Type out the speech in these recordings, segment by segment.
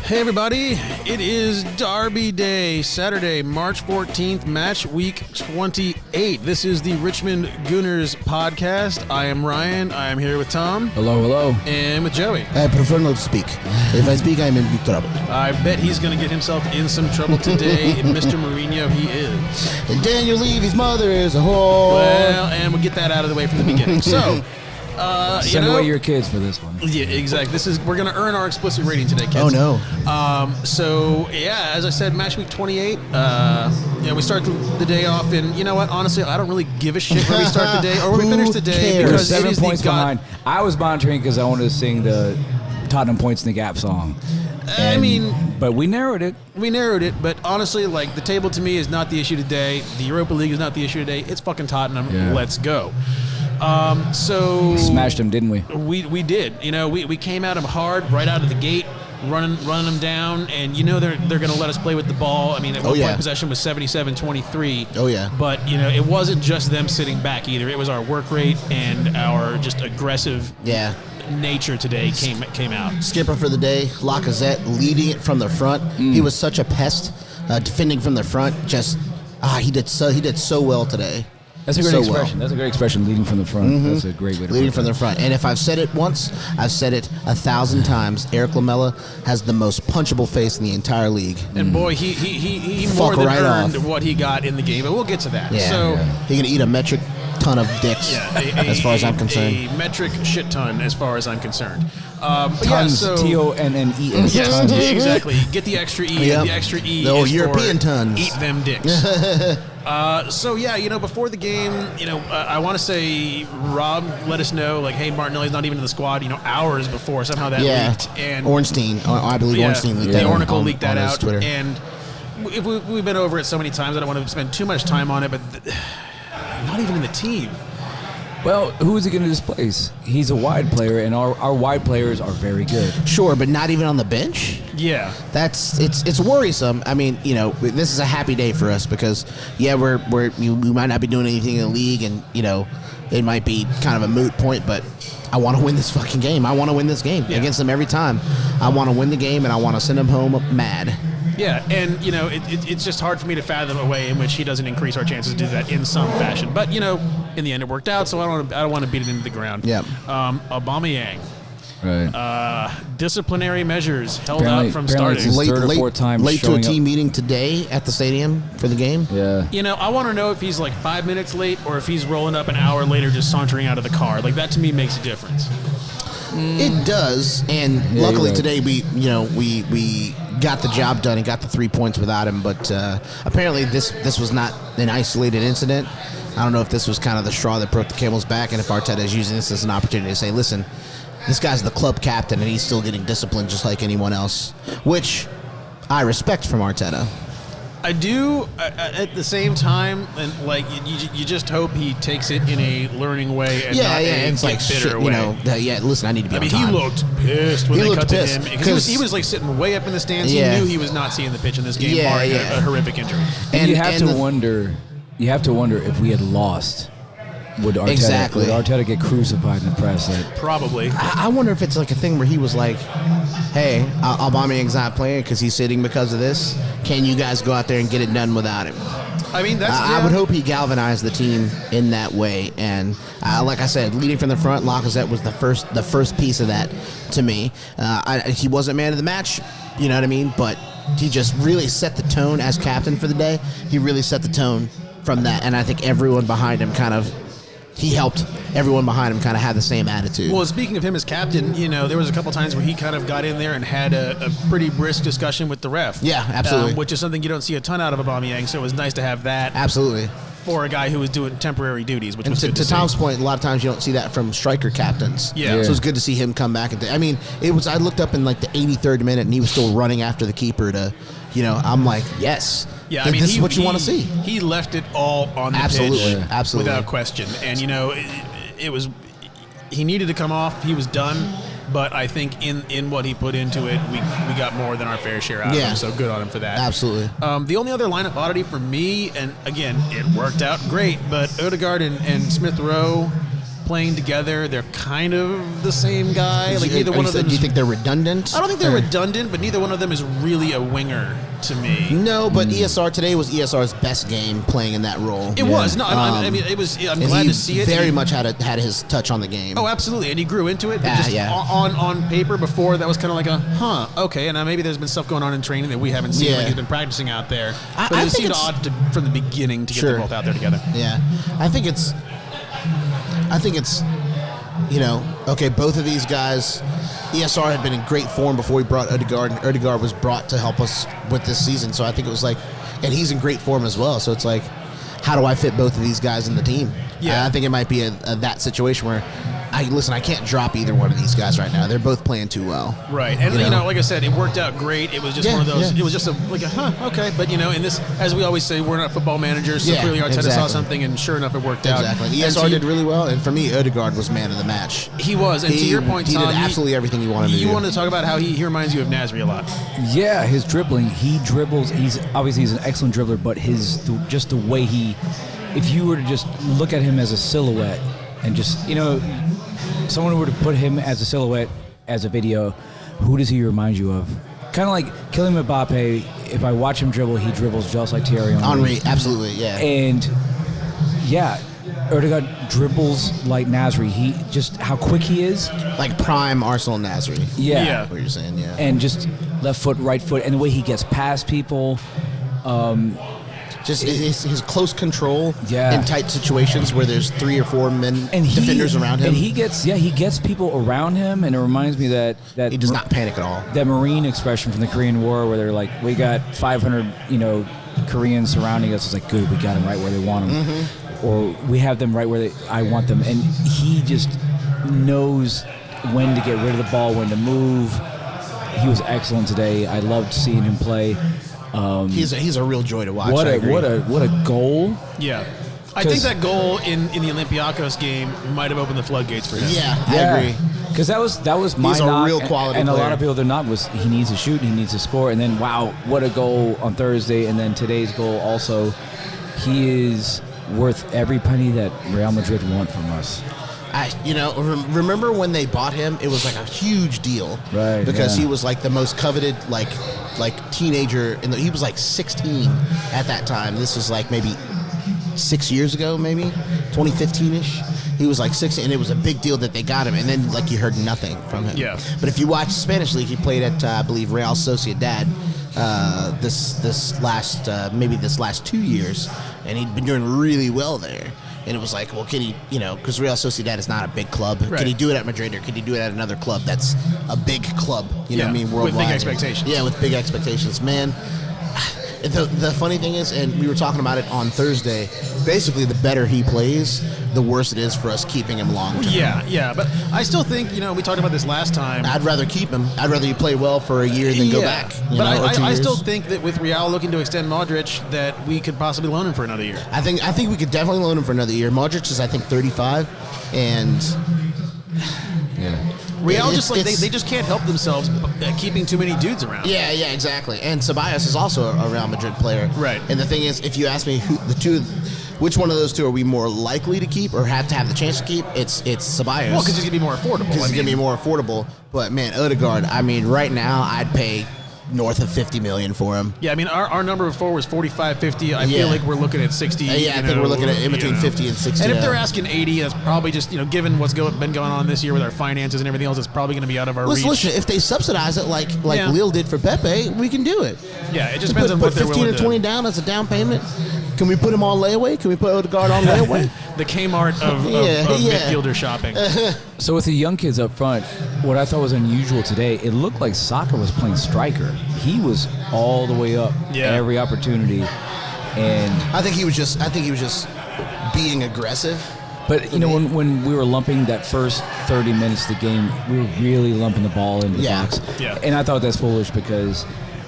Hey everybody, it is Derby Day, Saturday, March 14th, match week 28. This is the Richmond Gooners podcast. I am Ryan, I am here with Tom. Hello, hello. And with Joey. I prefer not to speak. If I speak, I'm in big trouble. I bet he's going to get himself in some trouble today. Mr. Mourinho, he is. And Daniel Levy's mother is a whore. Well, and we'll get that out of the way from the beginning. So... Send away your kids for this one. Yeah, exactly. We're going to earn our explicit rating today, kids. Oh, no. So, yeah, as I said, match week 28, we start the day off, and you know what? Honestly, I don't really give a shit where we start the day or where we finish the day. cares? Because We're 7 it is points behind. I was monitoring because I wanted to sing the Tottenham Points in the Gap song. But we narrowed it. We narrowed it, but honestly, like, the table to me is not the issue today. The Europa League is not the issue today. It's fucking Tottenham. Yeah. Let's go. So We smashed them, didn't we? We did. You know, we came at them hard right out of the gate, running them down, and you know they're going to let us play with the ball. I mean, at one point possession was 77-23. Oh, yeah. But, you know, it wasn't just them sitting back either. It was our work rate and our just aggressive nature today came out. Skipper for the day, Lacazette leading it from the front. He was such a pest, defending from the front. He did so well today. That's a great expression. That's a great expression, leading from the front. Mm-hmm. That's a great way to leading from the front. And if I've said it once, I've said it 1,000 times. Eric Lamela has the most punchable face in the entire league. And boy, he more than earned what he got in the game, but we'll get to that. Yeah. So he can eat a metric ton of dicks, as far as I'm concerned. A metric shit ton, as far as I'm concerned. Tons, T-O-N-N-E-S. Yes, exactly. Get the extra E. Yep. The extra E the is European for tons. Eat them dicks. Before the game, I want to say Rob let us know, like, hey, Martinelli's not even in the squad, hours before. Somehow that leaked. And Ornstein, I believe Ornstein leaked that. The Oracle leaked that on out. Twitter. And we've been over it so many times, I don't want to spend too much time on it, but not even in the team. Well, who is he going to displace? He's a wide player, and our wide players are very good. Sure, but not even on the bench? Yeah. It's worrisome. I mean, this is a happy day for us because, we might not be doing anything in the league, and, it might be kind of a moot point, but I want to win this fucking game. I want to win this game against them every time. I want to win the game, and I want to send them home mad. Yeah, and, it's just hard for me to fathom a way in which he doesn't increase our chances to do that in some fashion. But, in the end it worked out, so I don't want to beat it into the ground. Yeah. Aubameyang. Right. Disciplinary measures held out from starting. Late to a team meeting today at the stadium for the game. Yeah. I want to know if he's like 5 minutes late or if he's rolling up an hour later just sauntering out of the car. Like, that to me makes a difference. It does, and luckily today we got the job done and got the 3 points without him. But apparently this was not an isolated incident. I don't know if this was kind of the straw that broke the camel's back, and if Arteta is using this as an opportunity to say, listen, this guy's the club captain and he's still getting disciplined just like anyone else, which I respect from Arteta. I do, at the same time, and like you just hope he takes it in a learning way and not a it's like bitter way. Listen, I need to be on time. He looked pissed when they cut to him. Because he was like sitting way up in the stands. He knew he was not seeing the pitch in this game, barring a horrific injury. And you have to wonder if we had lost. Would Arteta get crucified in the press? Probably. I wonder if it's like a thing where he was like, hey, Aubameyang's not playing because he's sitting because of this. Can you guys go out there and get it done without him? I mean, I would hope he galvanized the team in that way. And like I said, leading from the front, Lacazette was the first piece of that to me. He wasn't man of the match, you know what I mean? But he just really set the tone as captain for the day. He really set the tone from that. And I think everyone behind him he helped everyone behind him kind of have the same attitude. Well, speaking of him as captain, there was a couple times where he kind of got in there and had a pretty brisk discussion with the ref. Yeah, absolutely. Which is something you don't see a ton out of Aubameyang, so it was nice to have that. Absolutely. For a guy who was doing temporary duties, which was good to Tom's point, a lot of times you don't see that from striker captains. Yeah. So it's good to see him come back. I looked up in like the 83rd minute and he was still running after the keeper to, I'm like, yes. Yeah, this is what you want to see. He left it all on the pitch. Absolutely. Without question. And, it was, he needed to come off. He was done. But I think in what he put into it, we got more than our fair share out of him. So good on him for that. Absolutely. The only other lineup oddity for me, and again, it worked out great, but Odegaard and Smith Rowe playing together, they're kind of the same guy. Like neither one of them. Do you think they're redundant? I don't think they're redundant, but neither one of them is really a winger to me. No, but ESR today was ESR's best game playing in that role. It was. No, I mean, it was. I'm glad to see it. Very much had his touch on the game. Oh, absolutely, and he grew into it. But on paper before that was kind of like okay, and maybe there's been stuff going on in training that we haven't seen. Yeah. Like he's been practicing out there, but I it think seemed odd from the beginning to get them both out there together. Yeah, I think it's okay, both of these guys, ESR had been in great form before we brought Ødegaard, and Ødegaard was brought to help us with this season. So I think it was like, and he's in great form as well. So it's like, how do I fit both of these guys in the team? Yeah, I think it might be that situation where I can't drop either one of these guys right now. They're both playing too well. Right, and like I said, it worked out great. It was just one of those. Yeah. It was just okay. But in this, as we always say, we're not football managers. So clearly Arteta saw something, and sure enough, it worked out. Exactly. ESR did really well, and for me, Ødegaard was man of the match. He was, and to your point, Tom, he did absolutely everything he wanted to do. You wanted to talk about how he reminds you of Nasri a lot. Yeah, his dribbling. He dribbles. He's an excellent dribbler, but just the way he. If you were to just look at him as a silhouette, and just someone were to put him as a silhouette as a video, who does he remind you of? Kind of like Kylian Mbappe. If I watch him dribble, he dribbles just like Thierry Henry. Absolutely, yeah. And Ødegaard dribbles like Nasri. He just how quick he is, like prime Arsenal Nasri. Yeah, what you're saying, yeah. And just left foot, right foot, and the way he gets past people. Just his close control in tight situations where there's 3 or 4 defenders around him. And he gets people around him, and it reminds me that he does not panic at all. That Marine expression from the Korean War where they're like, we got 500, Koreans surrounding us. It's like, good, we got them right where they want them. Mm-hmm. Or we have them right where I want them. And he just knows when to get rid of the ball, when to move. He was excellent today. I loved seeing him play. He's a real joy to watch. What a goal! Yeah, I think that goal in the Olympiacos game might have opened the floodgates for him. Yeah, I agree. Because that was my He's a real quality and player. A lot of people, their knock was he needs to shoot, he needs to score, and then wow, what a goal on Thursday, and then today's goal also. He is worth every penny that Real Madrid want from us. Remember when they bought him? It was like a huge deal, right? Because he was like the most coveted, like teenager. He was like 16 at that time. This was like maybe 6 years ago, maybe 2015-ish. He was like 16, and it was a big deal that they got him. And then you heard nothing from him. Yeah. But if you watch Spanish League, he played at I believe Real Sociedad this last 2 years, and he'd been doing really well there. And it was like, well, can he, because Real Sociedad is not a big club. Right. Can he do it at Madrid, or can he do it at another club that's a big club? You know what I mean? Worldwide. With big expectations. Yeah, with big expectations. Man, the funny thing is, and we were talking about it on Thursday, basically the better he plays, the worse it is for us keeping him long term. Yeah. But I still think, we talked about this last time. I'd rather keep him. I'd rather you play well for a year than go back. But I still think that with Real looking to extend Modric, that we could possibly loan him for another year. I think we could definitely loan him for another year. Modric is, I think, 35, and Real they just can't help themselves keeping too many dudes around. Yeah, exactly. And Ceballos is also a Real Madrid player. Right. And the thing is, if you ask me which one of those two are we more likely to keep or have to have the chance to keep, it's Ceballos. Well, because he's going to be more affordable. Because he's going to be more affordable. But, man, Ødegaard, right now I'd pay north of $50 million for him. Yeah, our number before was 45, 50. I feel like we're looking at 60. I think we're looking at in between 50 and 60. And if they're asking 80, that's probably just, given what's been going on this year with our finances and everything else, it's probably going to be out of our reach. Listen, if they subsidize it like Lille did for Pepe, we can do it. Yeah, it just depends on what they're willing to do. Put 15 or 20 down as a down payment. Can we put him on layaway? Can we put Ødegaard on layaway? The Kmart of midfielder shopping. So with the young kids up front, what I thought was unusual today, it looked like Saka was playing striker. He was all the way up every opportunity, and I think he was just being aggressive. But when we were lumping that first 30 minutes of the game, we were really lumping the ball into the box. Yeah. And I thought that's foolish because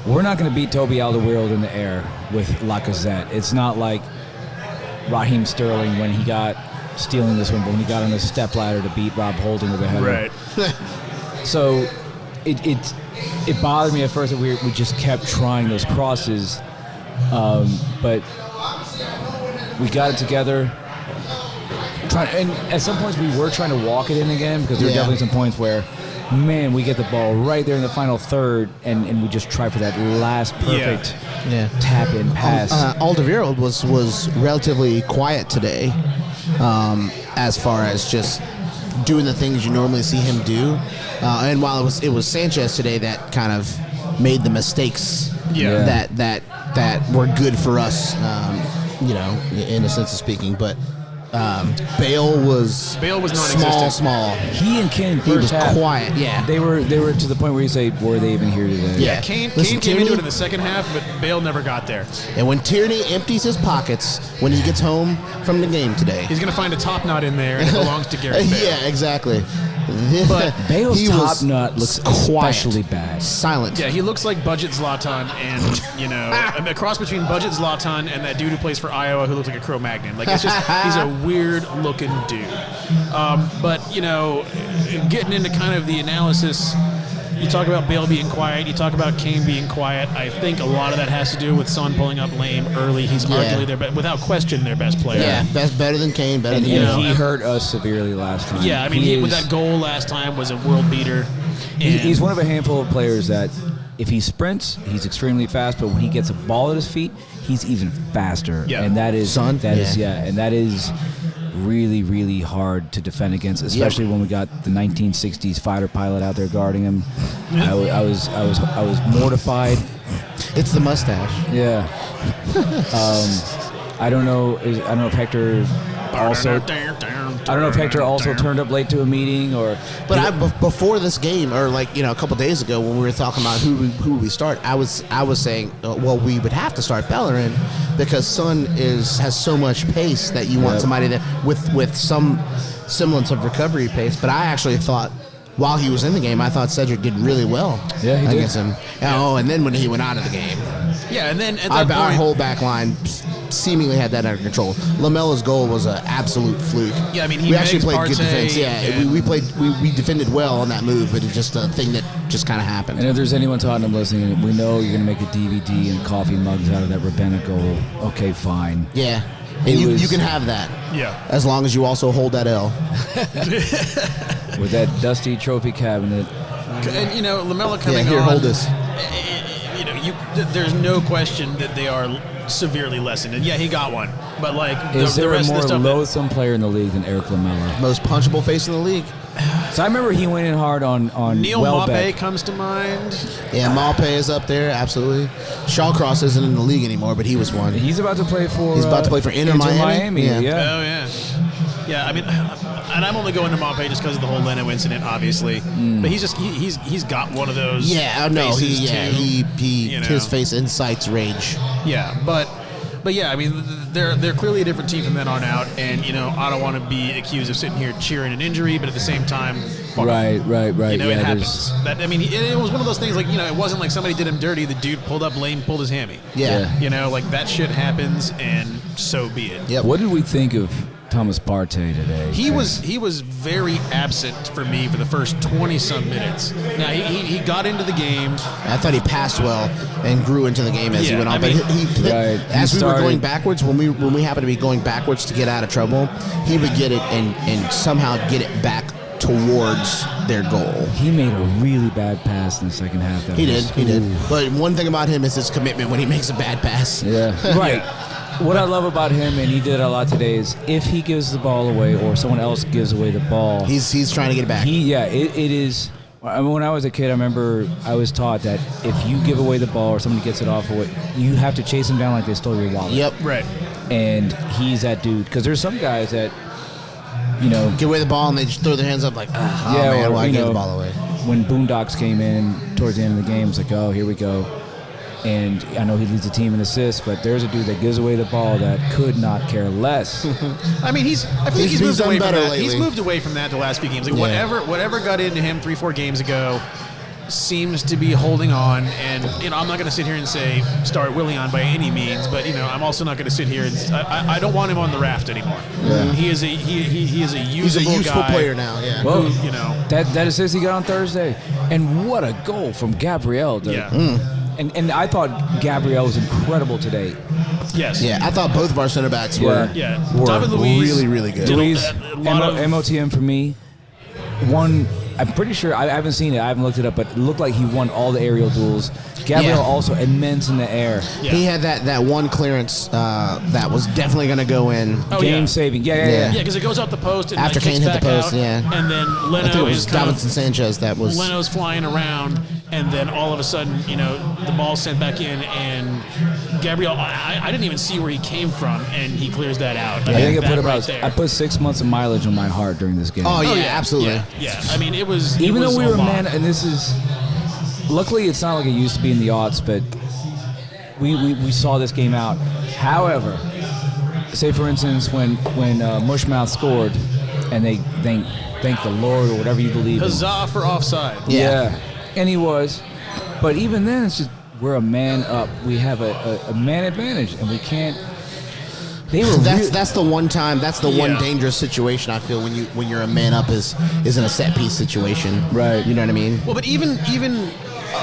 we're not going to beat Toby Alderweireld in the air with Lacazette. It's not like Raheem Sterling when he got stealing this one, but when he got on the stepladder to beat Rob Holding with a header. Right. So it bothered me at first that we just kept trying those crosses, but we got it together. trying, and at some points we were trying to walk it in again because there were definitely some points where, man, we get the ball right there in the final third, and we just try for that last perfect tap in pass. Alderweireld was relatively quiet today, as far as just doing the things you normally see him do. And while it was Sanchez today that kind of made the mistakes that were good for us, in a sense of speaking, but. Bale was non-existent. small. He and Kane He was first half, quiet. Yeah, they were to the point where you say, were they even here today? Yeah, Kane came into it in the second half, but Bale never got there. And when Tierney empties his pockets when he gets home from the game today, he's going to find a top knot in there, and it belongs to Gareth Bale. Yeah, exactly. But Bale's top knot looks especially bad. Silent. Yeah, he looks like Budget Zlatan, and a cross between Budget Zlatan and that dude who plays for Iowa who looks like a Cro-Magnon. Like, it's just he's a weird-looking dude. But getting into kind of the analysis, you talk about Bale being quiet, you talk about Kane being quiet. I think a lot of that has to do with Son pulling up lame early. He's arguably without question their best player. Yeah, better than Kane, better than he hurt us severely last time. Yeah, I mean, with that goal last time was a world beater. He's one of a handful of players that if he sprints, he's extremely fast, but when he gets a ball at his feet, he's even faster. Yeah. And that is Son? And that is really, really hard to defend against, especially when we got the 1960s fighter pilot out there guarding him. I was mortified. It's the mustache. Yeah. I don't know if Hector also turned up late to a meeting or. But before this game, or a couple days ago when we were talking about who we start, I was saying, we would have to start Bellerin because Son has so much pace that you want somebody that with some semblance of recovery pace. But I actually thought, while he was in the game, I thought Cedric did really well against him. Yeah. Oh, and then when he went out of the game, and then at that our point, whole back line seemingly had that under control. Lamella's goal was an absolute fluke. Yeah, I mean, we actually played good defense. Yeah, we defended well on that move, but it's just a thing that just kind of happened. And if there's anyone Tottenham listening, we know you're going to make a DVD and coffee mugs out of that Rabena goal. Okay, fine. Yeah. And you can have that. Yeah. As long as you also hold that L. With that dusty trophy cabinet. And, Lamella coming on. Here, hold this. There's no question that they are severely lessened. And, he got one. But, is there the rest a more of the stuff loathsome player in the league than Eric Lamella? Most punchable face in the league. So I remember he went in hard on Neil Welbeck. Maupay comes to mind. Yeah, Maupay is up there, absolutely. Shawcross isn't in the league anymore, but he was one. He's about to play for Inter Miami. Yeah. Oh, yeah. Yeah, I mean, and I'm only going to Maupay just because of the whole Leno incident, obviously. But he's got one of those. Yeah, no, his face incites rage. Yeah, but yeah, I mean, they're clearly a different team from then on out, and I don't want to be accused of sitting here cheering an injury, but at the same time, right. It happens. It was one of those things it wasn't like somebody did him dirty. The dude pulled up lame, pulled his hammy. Yeah. That shit happens, and so be it. Yep. What did we think of Thomas Partey today? He was very absent for me for the first 20-some minutes. Now, he got into the game. I thought he passed well and grew into the game as he went on. But as we were going backwards, when we happened to be going backwards to get out of trouble, he would get it and somehow get it back towards their goal. He made a really bad pass in the second half. He did. But one thing about him is his commitment when he makes a bad pass. Yeah. Right. What I love about him, and he did a lot today, is if he gives the ball away or someone else gives away the ball, he's trying to get it back. It is. I mean, when I was a kid, I remember I was taught that if you give away the ball or somebody gets it off of it, you have to chase them down like they stole your wallet. Yep. Right. And he's that dude. Because there's some guys that, get away the ball and they just throw their hands up like, why give the ball away? When Boondocks came in towards the end of the game, it's like, oh, here we go. And I know he leads the team in assists, but there's a dude that gives away the ball that could not care less. I mean, I feel like he's moved away from that. Lately. He's moved away from that the last few games. Whatever got into him 3-4 games ago seems to be holding on. And I'm not going to sit here and say start Willian by any means, but I'm also not going to sit here and I don't want him on the raft anymore. Yeah. He is a useful guy player now. Yeah. Well, that assist he got on Thursday, and what a goal from Gabriel. Yeah. And I thought Gabriel was incredible today. Yes. Yeah, I thought both of our center backs were David Luiz really, really good. Luiz, a lot of- MOTM for me. One, I'm pretty sure, I haven't seen it, I haven't looked it up, but it looked like he won all the aerial duels. Gabriel Yeah. also immense in the air. Yeah. He had that one clearance that was definitely going to go in. Oh, Game yeah. saving. Yeah. Yeah, because it goes out the post and After like, kicks Kane hit the back post, out, yeah. and then I Leno think it is was kind Davinson Sanchez that was. Leno's flying around, and then all of a sudden, the ball's sent back in, and Gabriel, I didn't even see where he came from, and he clears that out. I think I I put 6 months of mileage on my heart during this game. Oh, yeah, absolutely. Yeah. I mean, it was Even it was though we a were lot. man, and this is, luckily it's not like it used to be in the odds, but we saw this game out. However, say for instance when Mushmouth scored, and they thank the Lord or whatever you believe in. Huzzah for offside. Yeah, and he was. But even then, it's just we're a man up. We have a man advantage, and we can't. They were That's the one time. That's the one Yeah. dangerous situation I feel when you're a man up is in a set piece situation. Right. You know what I mean? Well, but even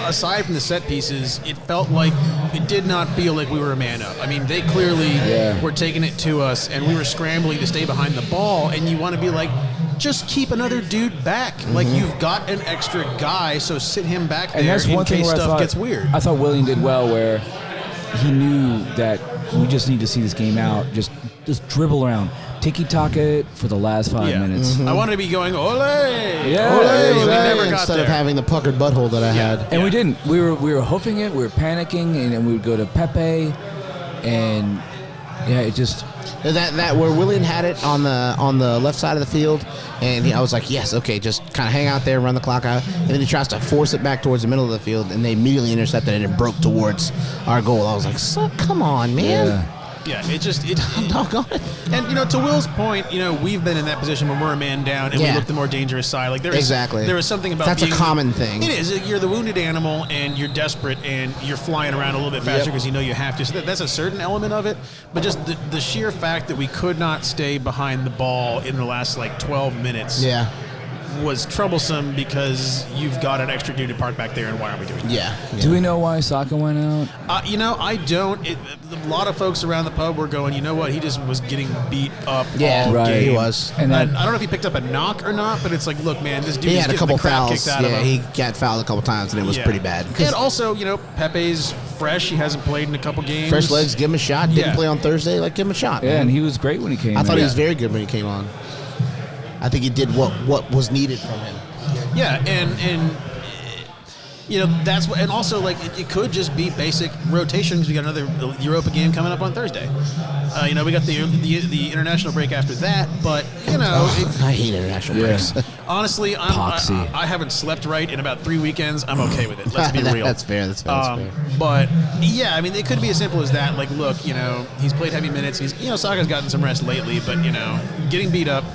aside from the set pieces, it felt like it did not feel like we were a man up. I mean, they clearly were taking it to us, and we were scrambling to stay behind the ball. And you want to be like, just keep another dude back. Like, you've got an extra guy, so sit him back And there that's in one thing case where stuff gets weird. I thought William did well, where he knew that we just need to see this game out. Just dribble around, tiki-taka it for the last 5 minutes. I wanted to be going, ole! Yeah, ole! exactly. We never got Instead there. of having the puckered butthole that I had. And we didn't. We were hoofing it. We were panicking, and then we would go to Pepe, and it just. That where Willian had it on the left side of the field, and I was like, yes, okay, just kind of hang out there, run the clock out, and then he tries to force it back towards the middle of the field, and they immediately intercepted it and it broke towards our goal. I was like, so come on, man. Yeah. Yeah, it just Doggone it. and to Will's point, we've been in that position when we're a man down and we Yeah. look the more dangerous side. Like there is something about That's a being, common thing. It is. You're the wounded animal and you're desperate and you're flying around a little bit faster because you know you have to. So that's a certain element of it. But just the sheer fact that we could not stay behind the ball in the last 12 minutes. Yeah. Was troublesome because you've got an extra dude to park back there, and why aren't we doing that? Yeah. Do we know why Saka went out? I don't. A lot of folks around the pub were going, you know what? He just was getting beat up Yeah, all right. game. He was. And I then, don't know if he picked up a knock or not, but it's like, look, man, this dude He is had a getting couple the crap fouls. kicked out of Yeah, him. he got fouled a couple times, and it was pretty bad. And also, Pepe's fresh. He hasn't played in a couple games. Fresh legs, give him a shot. Didn't Yeah. play on Thursday, give him a shot. yeah, man. and he was great when he came. I thought in. he was very good when he came on. I think he did what was needed from him. Yeah, and that's what, and also it could just be basic rotation because we got another Europa game coming up on Thursday. We got the international break after that, but I hate international breaks. honestly, Poxy. I haven't slept right in about 3 weekends. I'm okay with it. Let's be real. That's fair. That's fair. But yeah, I mean, it could be as simple as that. Like, look, he's played heavy minutes. He's Saka's gotten some rest lately, but getting beat up,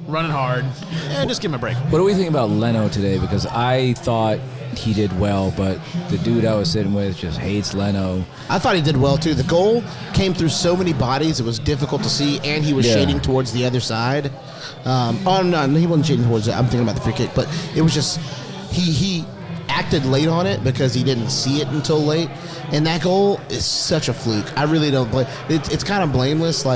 running hard, just give him a break. What do we think about Leno today? Because I thought he did well, but the dude I was sitting with just hates Leno. I thought he did well too. The goal came through so many bodies; it was difficult to see, and he was shading towards the other side. No, he wasn't shading towards it. I'm thinking about the free kick, but it was just he acted late on it because he didn't see it until late, and that goal is such a fluke. I really don't blame. It's kind of blameless,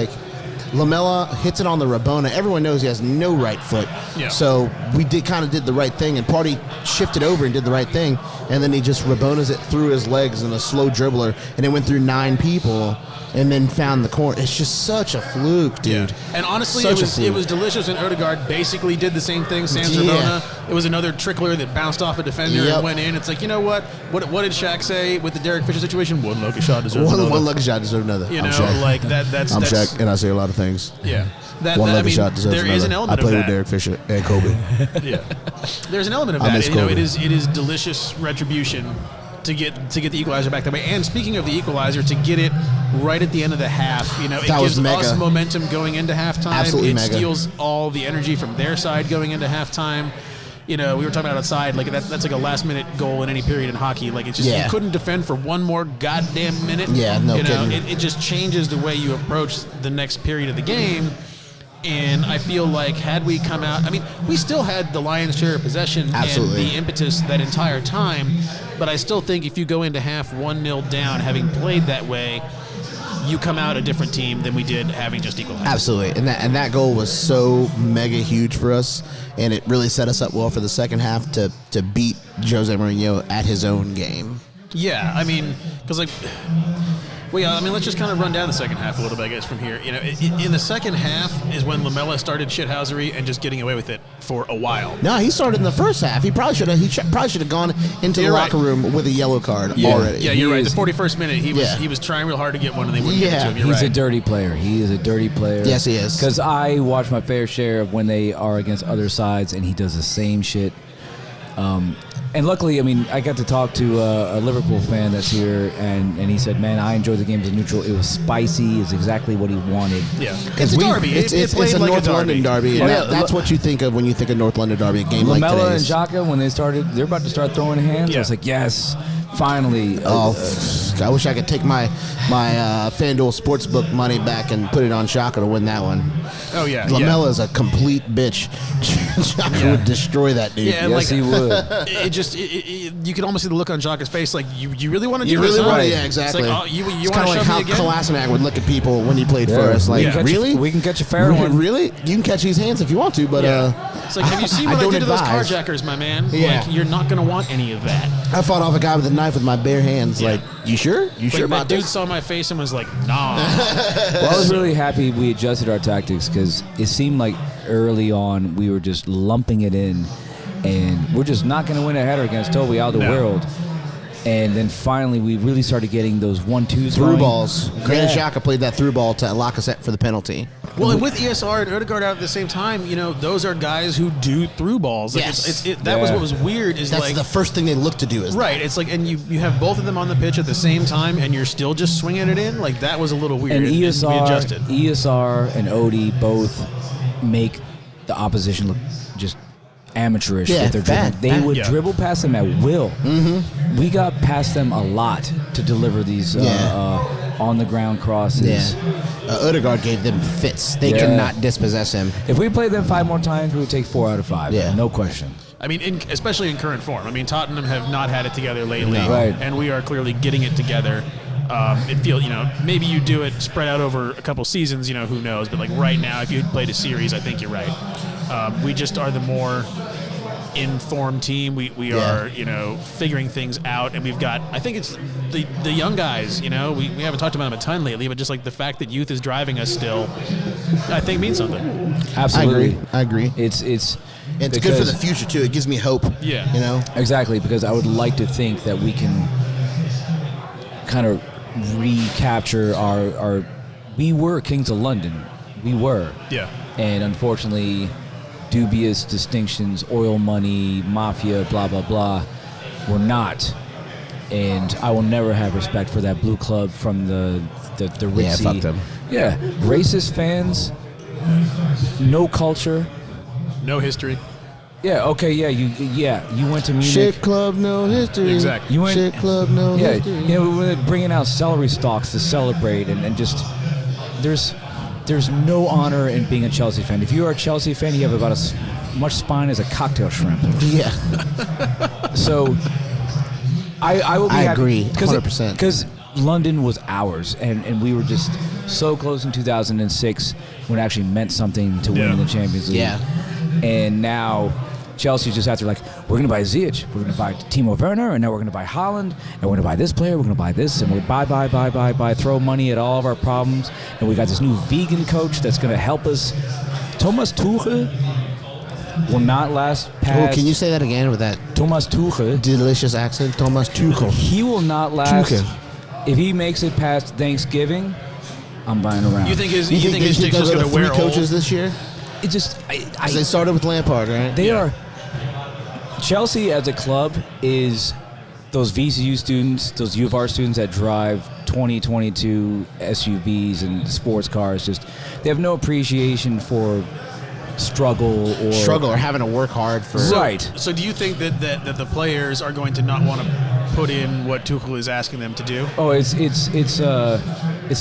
Lamela hits it on the Rabona. Everyone knows he has no right foot. Yeah. So we did the right thing, and Party shifted over and did the right thing, and then he just Rabonas it through his legs in a slow dribbler, and it went through 9 people, and then found the corner. It's just such a fluke, dude. And honestly, Such a it fluke. was delicious, and Odegaard basically did the same thing. Sans Yeah. Rabona. It was another trickler that bounced off a defender Yep. and went in. It's like, you know what? What did Shaq say with the Derek Fisher situation? One lucky shot deserves another. One lucky shot deserves another. You I'm know, Shaq. like that's I'm that's Shaq, and I say a lot of things. yeah. One I lucky mean, shot deserves there another. is an element I played of with that. Derek Fisher and Kobe. Yeah. There's an element of I that. miss You know, Kobe. it is delicious retribution to get the equalizer back that way. And speaking of the equalizer, to get it right at the end of the half, it That was gives us mega. momentum going into halftime. Absolutely it mega. steals all the energy from their side going into halftime. We were talking about outside, that's like a last minute goal in any period in hockey. Like, it's just Yeah. you couldn't defend for one more goddamn minute. Yeah, no kidding. It just changes the way you approach the next period of the game. And I feel like had we come out, I mean, we still had the lion's share of possession Absolutely. and the impetus that entire time, But I still think if you go into half 1-0 down, having played that way, you come out a different team than we did having just equal half. Absolutely, and that goal was so mega huge for us, and it really set us up well for the second half to beat Jose Mourinho at his own game. Yeah, I mean, because let's just kind of run down the second half a little bit, I guess, from here. You know, in the second half is when Lamela started shithousery and just getting away with it for a while. No, he started in the first half. He probably should have gone into the locker room with a yellow card already. Yeah, you're right. The 41st minute, he was trying real hard to get one, and they wouldn't give it to him. He's a dirty player. He is a dirty player. Yes, he is. Because I watch my fair share of when they are against other sides, and he does the same shit. And luckily, I mean, I got to talk to a Liverpool fan that's here, and he said, man, I enjoyed the game as a neutral. It was spicy. It's exactly what he wanted. Yeah. It's a derby. It's a like North a London derby. That's what you think of when you think of North London derby, a game like today's. Lamela and Xhaka, when they're about to start throwing hands, I was like, yes, finally. I wish I could take my FanDuel Sportsbook money back and put it on Xhaka to win that one. Oh, yeah. Lamela is a complete bitch. Xhaka would destroy that dude. Yeah, yes, he would. You can almost see the look on Xhaka's face, like, you really want to do You this? really want to, Huh? yeah, exactly. It's like, you It's want kind to of like show how me again? Kolasinac would look at people when he played for us. Like, really? We can catch a fair one. Really? You can catch these hands if you want to, but It's like, have you seen what I did to those carjackers, my man? Yeah. Like, you're not going to want any of that. I fought off a guy with a knife with my bare hands. Yeah. Like, you sure? You sure Like, about that dude this? saw my face and was like, nah. Well, I was really happy we adjusted our tactics because it seemed like early on we were just lumping it in, and we're just not going to win a header against Toby Alderweireld. And then finally, we really started getting those 1-2s Through going. balls. Granit Xhaka played that through ball to Lacazette for the penalty. Well, and with ESR and Odegaard out at the same time, you know, those are guys who do through balls. Like Yes. That was what was weird. Is That's like the first thing they look to do. Is right. It's like, and you have both of them on the pitch at the same time, and you're still just swinging it in. Like that was a little weird. And we adjusted. ESR and Odie both make the opposition look just amateurish with their dribbling. They would dribble past them at will. Mm-hmm. We got past them a lot to deliver these on-the-ground crosses. Yeah. Odegaard gave them fits. They could not dispossess him. If we played them 5 more times, we would take 4 out of 5. Yeah. No question. I mean, especially in current form. I mean, Tottenham have not had it together lately, Right. and we are clearly getting it together. It feels, maybe you do it spread out over a couple seasons, who knows? But like right now, if you had played a series, I think you're right. We just are the more informed team. We are, figuring things out, and we've got. I think it's the young guys. We haven't talked about them a ton lately, but just like the fact that youth is driving us still, I think means something. Absolutely, I agree. It's good for the future too. It gives me hope. Yeah, exactly, because I would like to think that we can kind of recapture our. We were kings of London. We were. Yeah. And unfortunately, dubious distinctions, oil money, mafia, blah, blah, blah, were not. And I will never have respect for that blue club from the ritzy. Yeah, fuck them. Yeah. Racist fans, no culture. No history. Yeah, okay, you went to Munich. Shit club, no history. Exactly. You went, Shit club, no history. we're bringing out celery stalks to celebrate, and just there's no honor in being a Chelsea fan. If you are a Chelsea fan, you have about as much spine as a cocktail shrimp. Yeah. So I will be I happy, agree, 100%. Because London was ours, and we were just so close in 2006 when it actually meant something to win the Champions League. Yeah. And now Chelsea's just out there like, we're going to buy Ziyech, we're going to buy Timo Werner, and now we're going to buy Haaland, and we're going to buy this player, we're going to buy this, and we're buy, throw money at all of our problems. And we got this new vegan coach that's going to help us. Thomas Tuchel will not last past... Oh, can you say that again with that Thomas Tuchel. delicious accent? Thomas Tuchel. He will not last... Tuchel. If he makes it past Thanksgiving, I'm buying around. You think his You dick's think just they'll going go to wear three coaches old? this year? It just... Because they started with Lampard, right? They are... Chelsea as a club is those VCU students, those U of R students that drive 2022 SUVs and sports cars. Just they have no appreciation for struggle or having to work hard for. Right. So do you think that the players are going to not want to put in what Tuchel is asking them to do? Oh, it's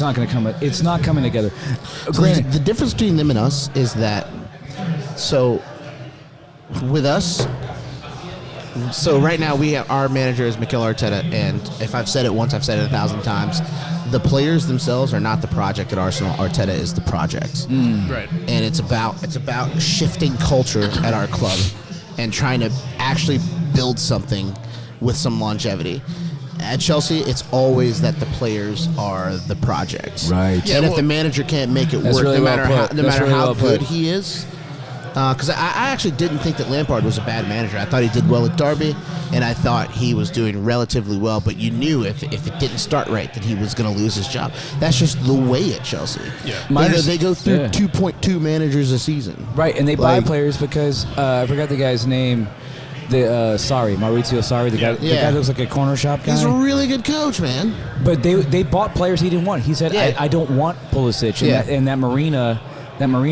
not going to come. It's not coming together. So Granted, the difference between them and us is that, so with us, So right now our manager is Mikel Arteta, and if I've said it once, I've said it 1,000 times. The players themselves are not the project at Arsenal. Arteta is the project. Right. And it's about shifting culture at our club and trying to actually build something with some longevity. At Chelsea, it's always that the players are the project. Right. And if the manager can't make it work, really no matter well put. how, no matter That's really how well good put. he is. Because I actually didn't think that Lampard was a bad manager. I thought he did well at Derby, and I thought he was doing relatively well. But you knew if it didn't start right that he was going to lose his job. That's just the way at Chelsea. Yeah. They go through 2.2 managers a season. Right, and they buy players because I forgot the guy's name. Maurizio Sarri, the guy that looks like a corner shop guy. He's a really good coach, man. But they bought players he didn't want. He said, I don't want Pulisic. And that Marina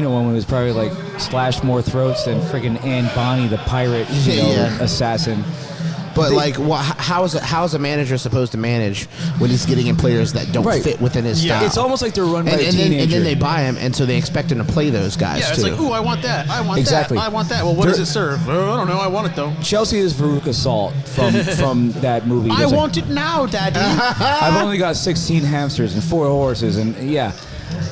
one was probably like slashed more throats than friggin' Anne Bonny, the pirate assassin. But how is a manager supposed to manage when he's getting in players that don't fit within his style? It's almost like they're run by a teenager. And then they buy him, and so they expect him to play those guys Yeah, too. it's like, ooh, I want that. I want Exactly. that. I want that. Well, what does it serve? I don't know. I want it, though. Chelsea is Veruca Salt from that movie. I want it now, Daddy. I've only got 16 hamsters and 4 horses, and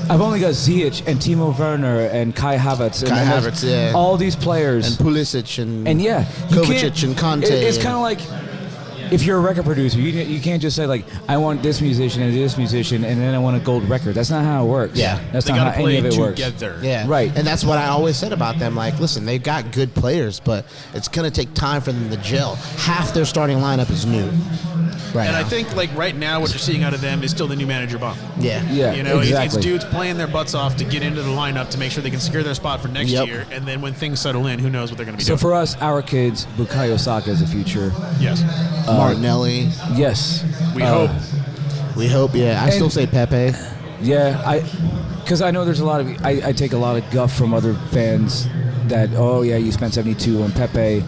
I've only got Ziyech and Timo Werner and Kai Havertz. All these players. And Pulisic and Kovacic and Conte. It's kind of like if you're a record producer, you can't just say like, I want this musician and this musician, and then I want a gold record. That's not how it works. Yeah. That's They not how gotta any of play it works. together. Yeah. Right. And that's what I always said about them. Like, listen, they've got good players, but it's going to take time for them to gel. Half their starting lineup is new. Right And now. I think right now what you're seeing out of them is still the new manager bump. Yeah. It's dudes playing their butts off to get into the lineup to make sure they can secure their spot for next year, and then when things settle in, who knows what they're going to be So doing. for us, our kids, Bukayo Saka is the future. Yes. Martinelli. Yes. We hope. We hope, I still say Pepe. Yeah, because I know there's a lot of I take a lot of guff from other fans that you spent 72 on Pepe.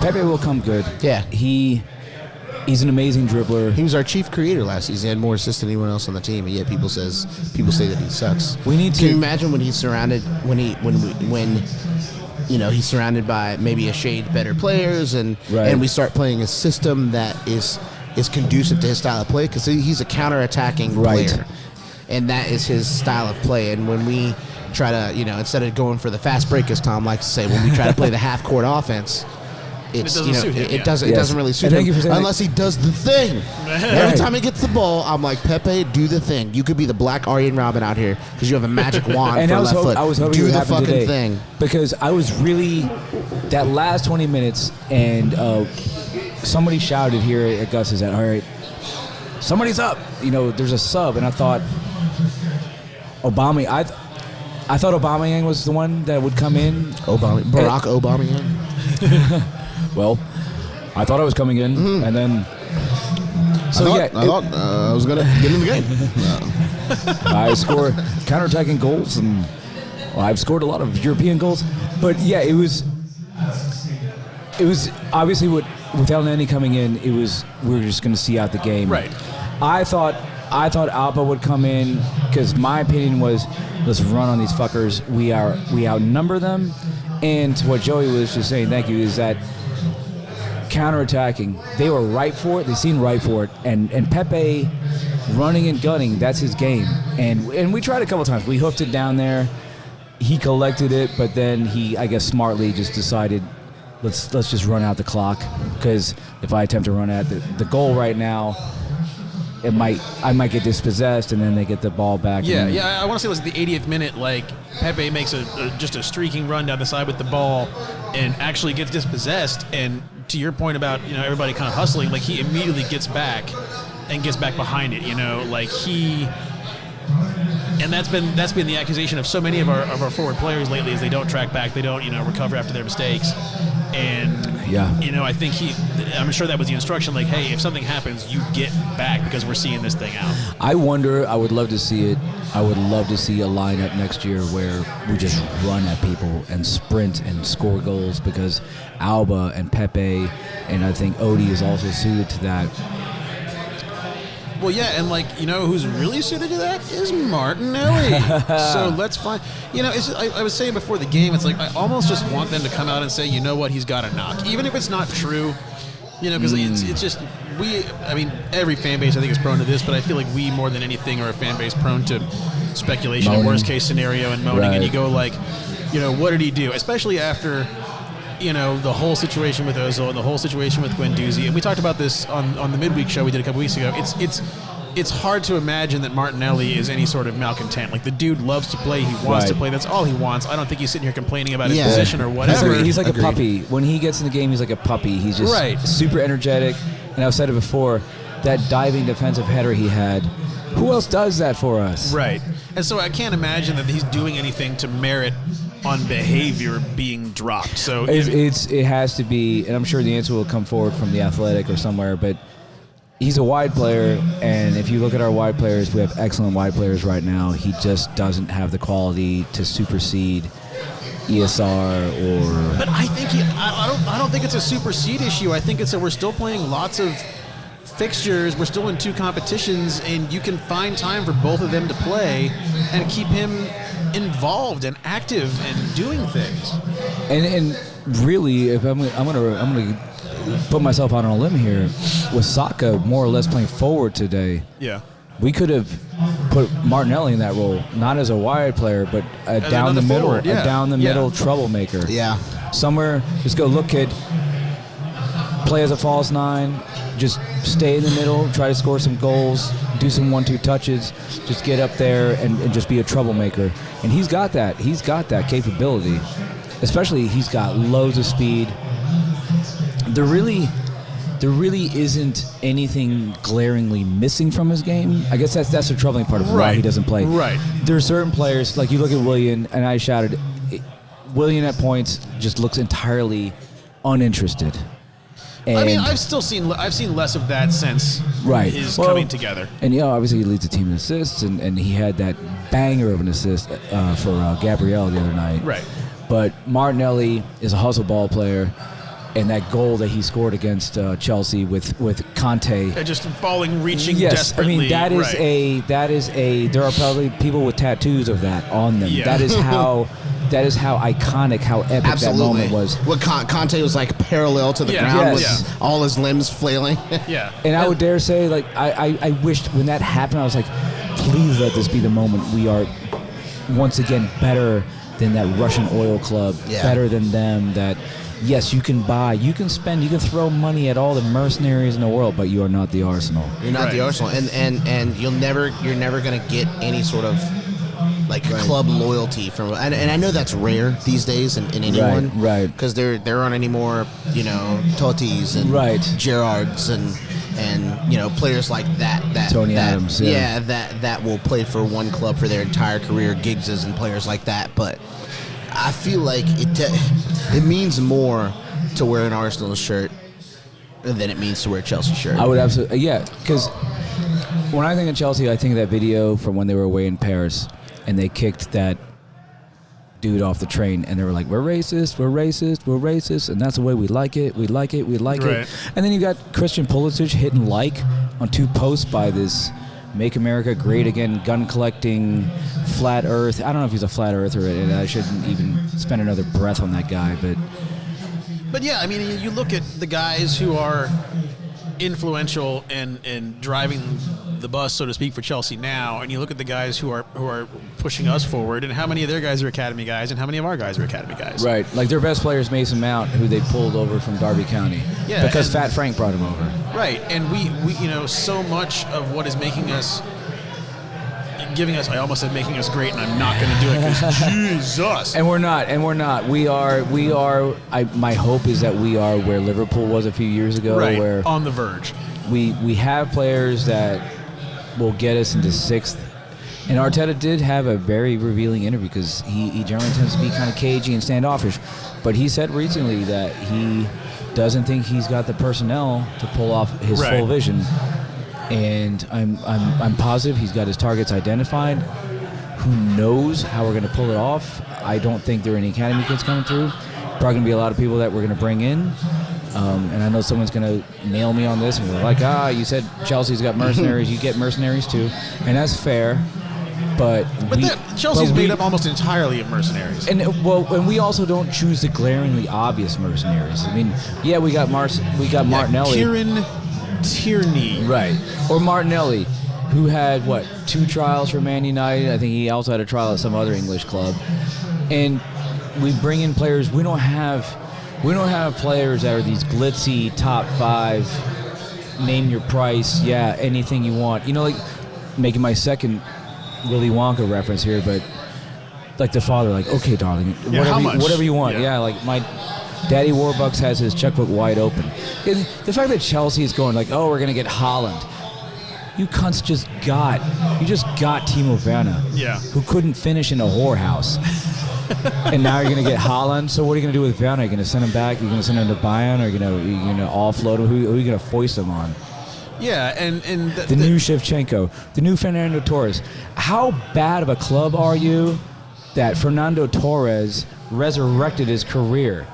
Pepe will come good. Yeah. He's an amazing dribbler. He was our chief creator last season. He had more assists than anyone else on the team, and yet people say that he sucks. We need to. Can you imagine when he's surrounded he's surrounded by maybe a shade better players, and we start playing a system that is conducive to his style of play, because he's a counter-attacking player, and that is his style of play. And when we try to, instead of going for the fast break, as Tom likes to say, when we try to play the half-court offense, it doesn't really suit him unless he does the thing. Every time he gets the ball, I'm like, Pepe, do the thing. You could be the Black Aryan Robin out here because you have a magic wand for left foot. I was hoping do it would the happen fucking today, thing. because I was really that last 20 minutes, and somebody shouted here at Gus's that, all right, somebody's up. There's a sub, and I thought Obama. I thought Aubameyang was the one that would come in. Barack Obama. Well, I thought I was coming in, and then. I thought I was gonna get in the game. I score counterattacking goals, and I've scored a lot of European goals. But yeah, it was obviously without Nenny coming in, we were just going to see out the game. Right. I thought Alba would come in, because my opinion was, let's run on these fuckers. We outnumber them, and to what Joey was just saying, thank you, is that counterattacking, they were right for it. They seemed right for it, and Pepe running and gunning, that's his game. And we tried a couple times. We hooked it down there. He collected it, but then he, I guess, smartly just decided, let's just run out the clock, because if I attempt to run at the goal right now, I might get dispossessed, and then they get the ball back. I want to say it was the 80th minute. Like, Pepe makes just a streaking run down the side with the ball, and actually gets dispossessed. And to your point about everybody kind of hustling, like, he immediately gets back and gets back behind it. And that's been the accusation of so many of our forward players lately, is they don't track back, they don't recover after their mistakes. And I think I'm sure that was the instruction, like, hey, if something happens, you get back, because we're seeing this thing out. I would love to see it. I would love to see a lineup next year where we just run at people and sprint and score goals, because Alba and Pepe, and I think Odie is also suited to that. Well, yeah, and like who's really suited to that is Martinelli. So let's find. I was saying before the game, it's like I almost just want them to come out and say, you know what, he's got a knock, even if it's not true. Because it's just every fan base I think is prone to this, but I feel like we more than anything are a fan base prone to speculation and worst case scenario and moaning, right. And you go like, what did he do? Especially after. The whole situation with Ozil and the whole situation with Guendouzi, and we talked about this on the midweek show we did a couple weeks ago. It's hard to imagine that Martinelli is any sort of malcontent. Like the dude loves to play, he wants to play. That's all he wants. I don't think he's sitting here complaining about his position or whatever. He's like a puppy. When he gets in the game, he's like a puppy. He's just super energetic. And I've said it before, that diving defensive header he had. Who else does that for us? Right. And so I can't imagine that he's doing anything to merit on behavior being dropped. So it has to be, and I'm sure the answer will come forward from the Athletic or somewhere, but he's a wide player, and if you look at our wide players, we have excellent wide players right now. He just doesn't have the quality to supersede ESR or... But I think I don't think it's a supersede issue. I think it's that we're still playing lots of fixtures. We're still in 2 competitions, and you can find time for both of them to play and keep him involved and active and doing things. And really, if I'm gonna put myself out on a limb here, with Saka more or less playing forward today, we could have put Martinelli in that role, not as a wide player, but a down the middle, middle troublemaker. Yeah, somewhere, just go look, kid, play as a false 9. Just stay in the middle, try to score some goals, do some 1-2 touches, just get up there and just be a troublemaker. And he's got that. He's got that capability. Especially he's got loads of speed. There really isn't anything glaringly missing from his game. I guess that's the troubling part of why he doesn't play. Right. There are certain players, like you look at Willian, and I shouted, Willian at points just looks entirely uninterested. And I've seen less of that since his coming together. And obviously he leads the team in assists, and he had that banger of an assist for Gabriel the other night. Right. But Martinelli is a hustle ball player, and that goal that he scored against Chelsea with Conte, just reaching desperately. That is a. There are probably people with tattoos of that on them. Yeah. That is how iconic, how epic that moment was. Well, Conte was like parallel to the ground with all his limbs flailing. And I would dare say, like, I wished when that happened, I was like, please let this be the moment we are once again better than that Russian oil club, better than them. That yes, you can buy, you can spend, you can throw money at all the mercenaries in the world, but you are not the Arsenal. You're not the Arsenal, and you're never going to get any sort of club loyalty from, and I know that's rare these days in anyone, right? Because there aren't any more Tottis and Gerrards and players like that Tony Adams, that will play for one club for their entire career, Giggses and players like that. But I feel like it means more to wear an Arsenal shirt than it means to wear a Chelsea shirt. I would absolutely, because when I think of Chelsea, I think of that video from when they were away in Paris and they kicked that dude off the train, and they were like, we're racist, and that's the way we like it. And then you got Christian Pulisic hitting on 2 posts by this Make America Great Again gun-collecting flat earth. I don't know if he's a flat earther, and I shouldn't even spend another breath on that guy, But yeah, you look at the guys who are influential and driving the bus, so to speak, for Chelsea now, and you look at the guys who are pushing us forward, and how many of their guys are academy guys, and how many of our guys are academy guys. Right, like their best player is Mason Mount, who they pulled over from Derby County, because Fat Frank brought him over. Right, and we so much of what is making us. I almost said making us great, and I'm not going to do it because Jesus. And we're not. We are. My hope is that we are where Liverpool was a few years ago. Right, where on the verge. We have players that will get us into 6th. And Arteta did have a very revealing interview because he generally tends to be kind of cagey and standoffish. But he said recently that he doesn't think he's got the personnel to pull off his full vision. And I'm positive he's got his targets identified. Who knows how we're going to pull it off? I don't think there are any academy kids coming through. Probably going to be a lot of people that we're going to bring in. And I know someone's going to nail me on this and they're like, you said Chelsea's got mercenaries. You get mercenaries too. And that's fair. But Chelsea's made up almost entirely of mercenaries. And we also don't choose the glaringly obvious mercenaries. I mean, yeah, we got Martinelli. Kieran Tierney. Right. Or Martinelli, who had, 2 trials for Man United. I think he also had a trial at some other English club. And we bring in players. We don't have players that are these glitzy top 5, name your price, anything you want. Like making my second Willy Wonka reference here, but like the father, like, okay, darling, whatever you want. Yeah, like my Daddy Warbucks has his checkbook wide open. And the fact that Chelsea is going like, we're going to get Haaland. You cunts just got Timo Werner, who couldn't finish in a whorehouse. And now you're going to get Haaland. So what are you going to do with Werner? Are you going to send him back? Are you going to send him to Bayern? Or are you going to offload him? Who are you going to foist him on? Yeah, and the new Shevchenko, the new Fernando Torres. How bad of a club are you that Fernando Torres resurrected his career?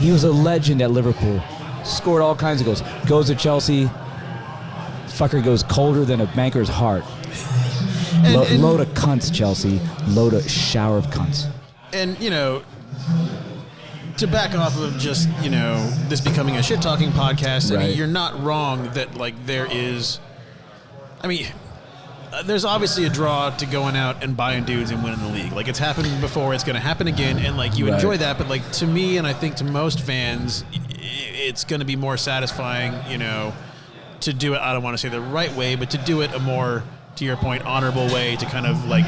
He was a legend at Liverpool, scored all kinds of goals. Goes to Chelsea, fucker goes colder than a banker's heart. Load of cunts, Chelsea. Load of shower of cunts. And, to back off of just, this becoming a shit-talking podcast, I mean, you're not wrong that, like, there's obviously a draw to going out and buying dudes and winning the league. Like, it's happened before, it's going to happen again, and, like, you enjoy that, but, like, to me, and I think to most fans, it's going to be more satisfying, to do it, I don't want to say the right way, but to do it a more, to your point, honorable way to kind of, like,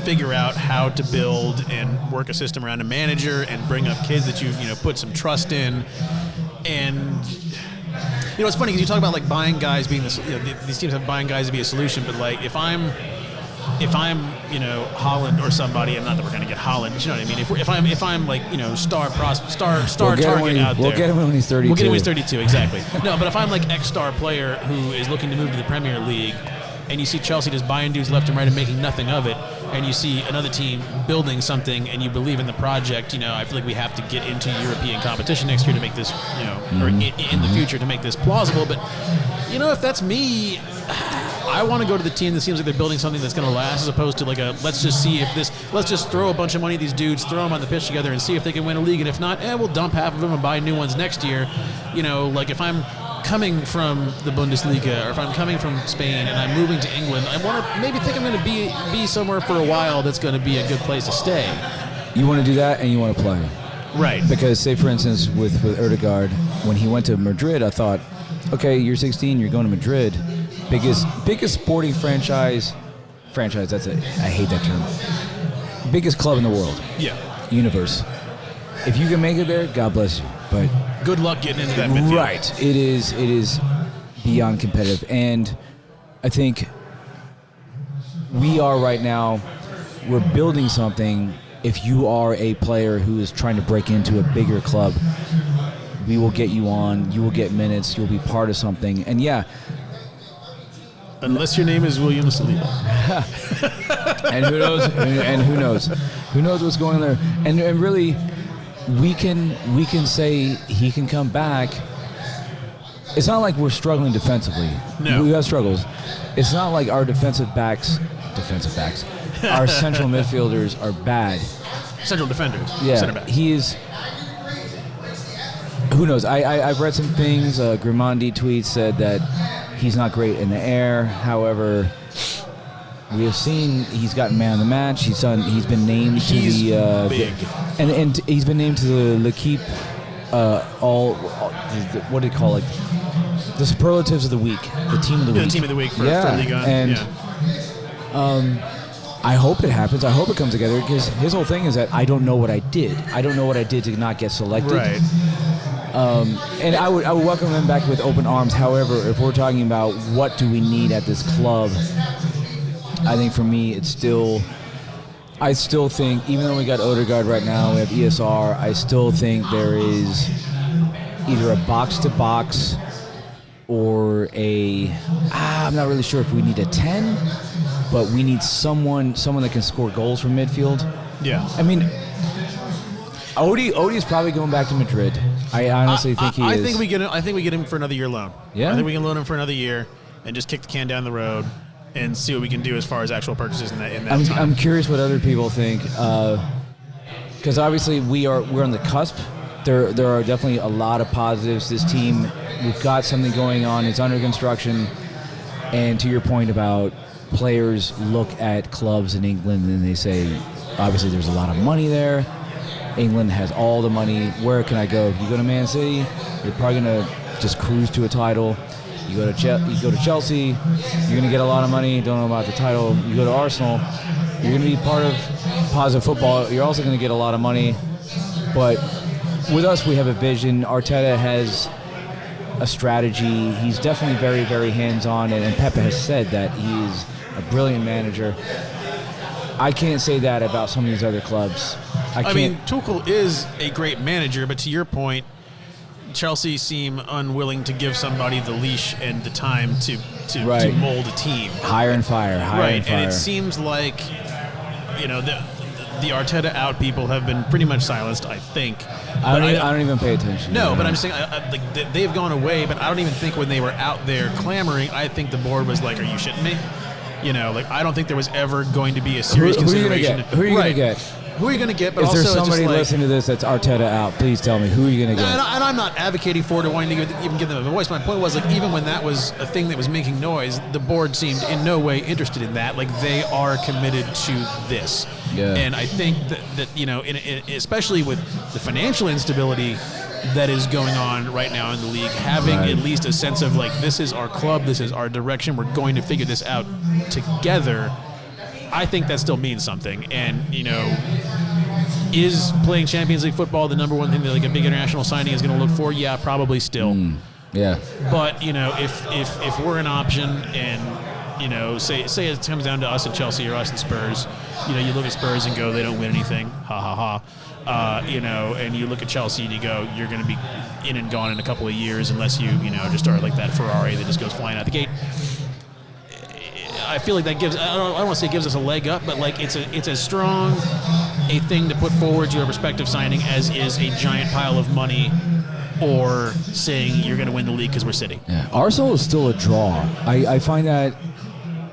figure out how to build and work a system around a manager and bring up kids that you've, put some trust in. And, it's funny because you talk about, like, buying guys being these teams have buying guys to be a solution, but, like, if I'm Holland or somebody, and not that we're going to get Holland, but you know what I mean? If I'm like, star target out there. We'll get him when he's 32. We'll get him when he's 32, exactly. No, but if I'm like ex-star player who is looking to move to the Premier League, and you see Chelsea just buying dudes left and right and making nothing of it, and you see another team building something and you believe in the project, I feel like we have to get into European competition next year to make this, or in the future to make this plausible. But, if that's me, I want to go to the team that seems like they're building something that's going to last, as opposed to like let's just throw a bunch of money at these dudes, throw them on the pitch together and see if they can win a league. And if not, we'll dump half of them and buy new ones next year. Like if I'm coming from the Bundesliga, or if I'm coming from Spain and I'm moving to England, I want to maybe think I'm going to be somewhere for a while that's going to be a good place to stay. You want to do that and you want to play. Right. Because, say, for instance, with Ødegaard, when he went to Madrid, I thought, okay, you're 16, you're going to Madrid. Biggest sporting franchise, that's it. I hate that term. Biggest club in the world. Yeah. Universe. If you can make it there, God bless you. But good luck getting into that midfield. Right. It is beyond competitive. And I think we are right now, we're building something. If you are a player who is trying to break into a bigger club, we will get you on. You will get minutes. You'll be part of something. And yeah. Unless your name is William Saliba. And who knows? And who knows? Who knows what's going on there? And really, we can say he can come back. It's not like we're struggling defensively. No. We have struggles. It's not like our defensive backs, our central midfielders are bad. Central defenders. Yeah. Center backs. He is. Who knows? I've read some things. Grimandi tweets said that he's not great in the air. However, we have seen he's gotten man of the match. He's been named to the big. And he's been named to the L'Equipe what do you call it? The superlatives of the week, the team of the week. The team of the week for Ligue 1. And I hope it happens. I hope it comes together, because his whole thing is that I don't know what I did. I don't know what I did to not get selected. Right. And I would welcome him back with open arms. However, if we're talking about what do we need at this club, I think for me, I still think, even though we got Ødegaard right now, we have ESR, I still think there is either a box-to-box or I'm not really sure if we need a 10, but we need someone that can score goals from midfield. Yeah. I mean, Odie is probably going back to Madrid. I honestly think he is. I think we get him for another year loan. Yeah? I think we can loan him for another year and just kick the can down the road and see what we can do as far as actual purchases in that time. I'm curious what other people think, because obviously we're on the cusp. There are definitely a lot of positives. This team, we've got something going on. It's under construction. And to your point about players look at clubs in England and they say, obviously there's a lot of money there. England has all the money. Where can I go? If you go to Man City, you're probably going to just cruise to a title. You go to Chelsea, you're going to get a lot of money. Don't know about the title. You go to Arsenal, you're going to be part of positive football. You're also going to get a lot of money. But with us, we have a vision. Arteta has a strategy. He's definitely very, very hands-on, and Pepe has said that he's a brilliant manager. I can't say that about some of these other clubs. I mean, Tuchel is a great manager, but to your point, Chelsea seem unwilling to give somebody the leash and the time to mold a team. Hire and fire. And it seems like, the Arteta out people have been pretty much silenced, I think. I don't even pay attention. No, but I'm just saying, they've gone away, but I don't even think when they were out there clamoring, I think the board was like, are you shitting me? I don't think there was ever going to be a serious consideration. Who are you going to get? Who are you going to get? But if also, there's somebody listening to this that's Arteta out, please tell me, who are you going to get? And I'm not advocating for it or wanting to even give them a voice. My point was, even when that was a thing that was making noise, the board seemed in no way interested in that. They are committed to this. Yeah. And I think that especially with the financial instability that is going on right now in the league, having at least a sense of this is our club, this is our direction, we're going to figure this out together. I think that still means something. And, is playing Champions League football the number one thing that a big international signing is going to look for? Yeah, probably still. Yeah. But, if we're an option and, say it comes down to us and Chelsea or us and Spurs, you look at Spurs and go, they don't win anything. Ha, ha, ha. And you look at Chelsea and you go, you're going to be in and gone in a couple of years unless you, just start like that Ferrari that just goes flying out the gate. I feel like that gives, I don't want to say it gives us a leg up, but it's as strong a thing to put forward to a prospective signing as is a giant pile of money or saying you're going to win the league because we're City. Yeah. Arsenal is still a draw. I find that,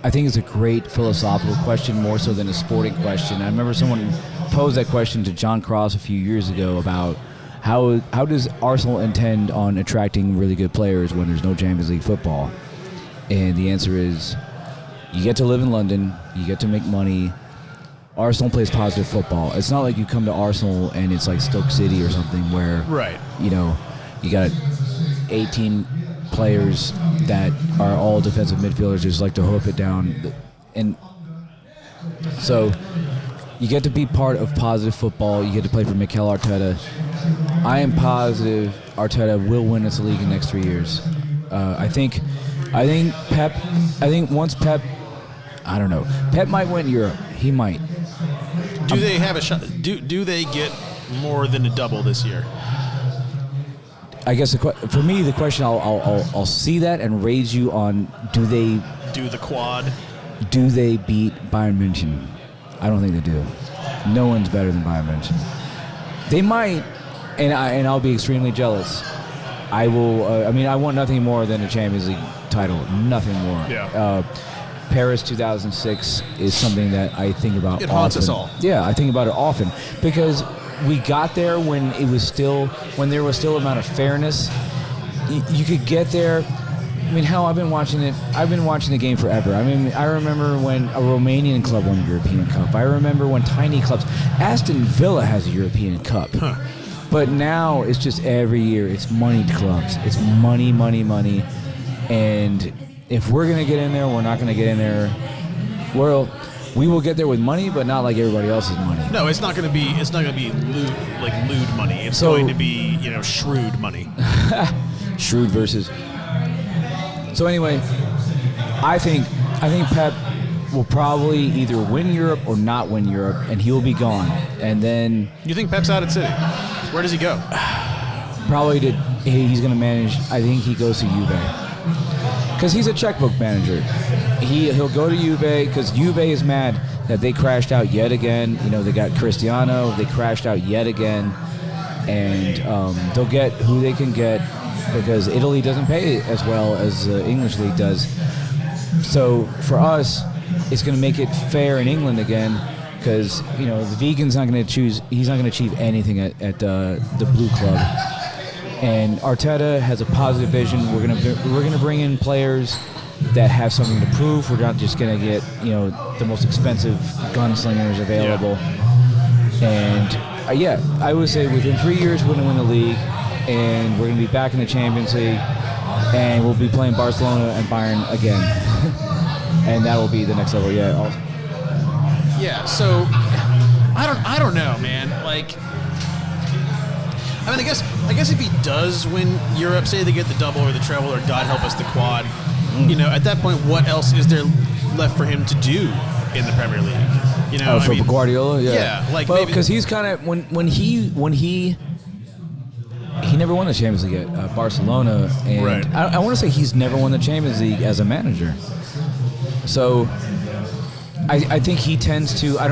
I think it's a great philosophical question more so than a sporting question. I remember someone posed that question to John Cross a few years ago about how does Arsenal intend on attracting really good players when there's no Champions League football? And the answer is, you get to live in London, you get to make money. Arsenal plays positive football. It's not like you come to Arsenal and it's like Stoke City or something where, you got 18 players that are all defensive midfielders just like to hoof it down. And so you get to be part of positive football. You get to play for Mikel Arteta. I am positive Arteta will win this league in the next 3 years. I think once Pep, I don't know. Pep might win Europe. He might. Do they have a shot? Do they get more than a double this year? I guess for me, the question I'll see that and raise you on: do they do the quad? Do they beat Bayern München? I don't think they do. No one's better than Bayern München. They might, and I'll be extremely jealous. I will. I want nothing more than a Champions League title. Nothing more. Yeah. Paris 2006 is something that I think about often. It haunts us all. Yeah, I think about it often because we got there when there was still a amount of fairness. You could get there. I've been watching it. I've been watching the game forever. I remember when a Romanian club won the European Cup. I remember when tiny clubs. Aston Villa has a European Cup. Huh. But now it's just every year. It's moneyed clubs. It's money, money, money. And if we're going to get in there, we're not going to get in there. We will get there with money, but not like everybody else's money. No, it's not going to be lewd money. It's going to be, shrewd money. Shrewd versus. So anyway, I think Pep will probably either win Europe or not win Europe, and he will be gone. And then you think Pep's out at City? Where does he go? Probably he's going to manage. I think he goes to Juve. Because he's a checkbook manager. He'll go to Juve because Juve is mad that they crashed out yet again. They got Cristiano. They crashed out yet again. and they'll get who they can get because Italy doesn't pay as well as the English league does. So for us, it's going to make it fair in England again because the vegan's not going to choose. He's not going to achieve anything at the blue club. And Arteta has a positive vision. We're gonna bring in players that have something to prove. We're not just gonna get the most expensive gunslingers available. Yeah. And I would say within 3 years we're gonna win the league, and we're gonna be back in the Champions League, and we'll be playing Barcelona and Bayern again, and that will be the next level. Yeah. Yeah. So I don't know, man. Like. I mean, I guess if he does win Europe, say they get the double or the treble or God help us the quad, at that point, what else is there left for him to do in the Premier League? For Guardiola, yeah, because he's kind of when he never won the Champions League at Barcelona, and right. I want to say he's never won the Champions League as a manager. So I think he tends to. I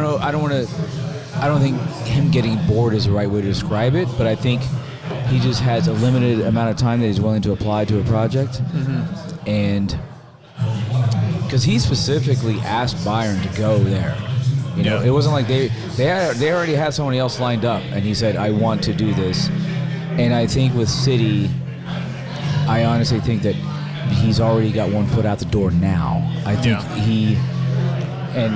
don't think him getting bored is the right way to describe it, but I think he just has a limited amount of time that he's willing to apply to a project. Mm-hmm. And because he specifically asked Bayern to go there. It wasn't like they already had someone else lined up, and he said, I want to do this. And I think with City, I honestly think that he's already got one foot out the door now. I think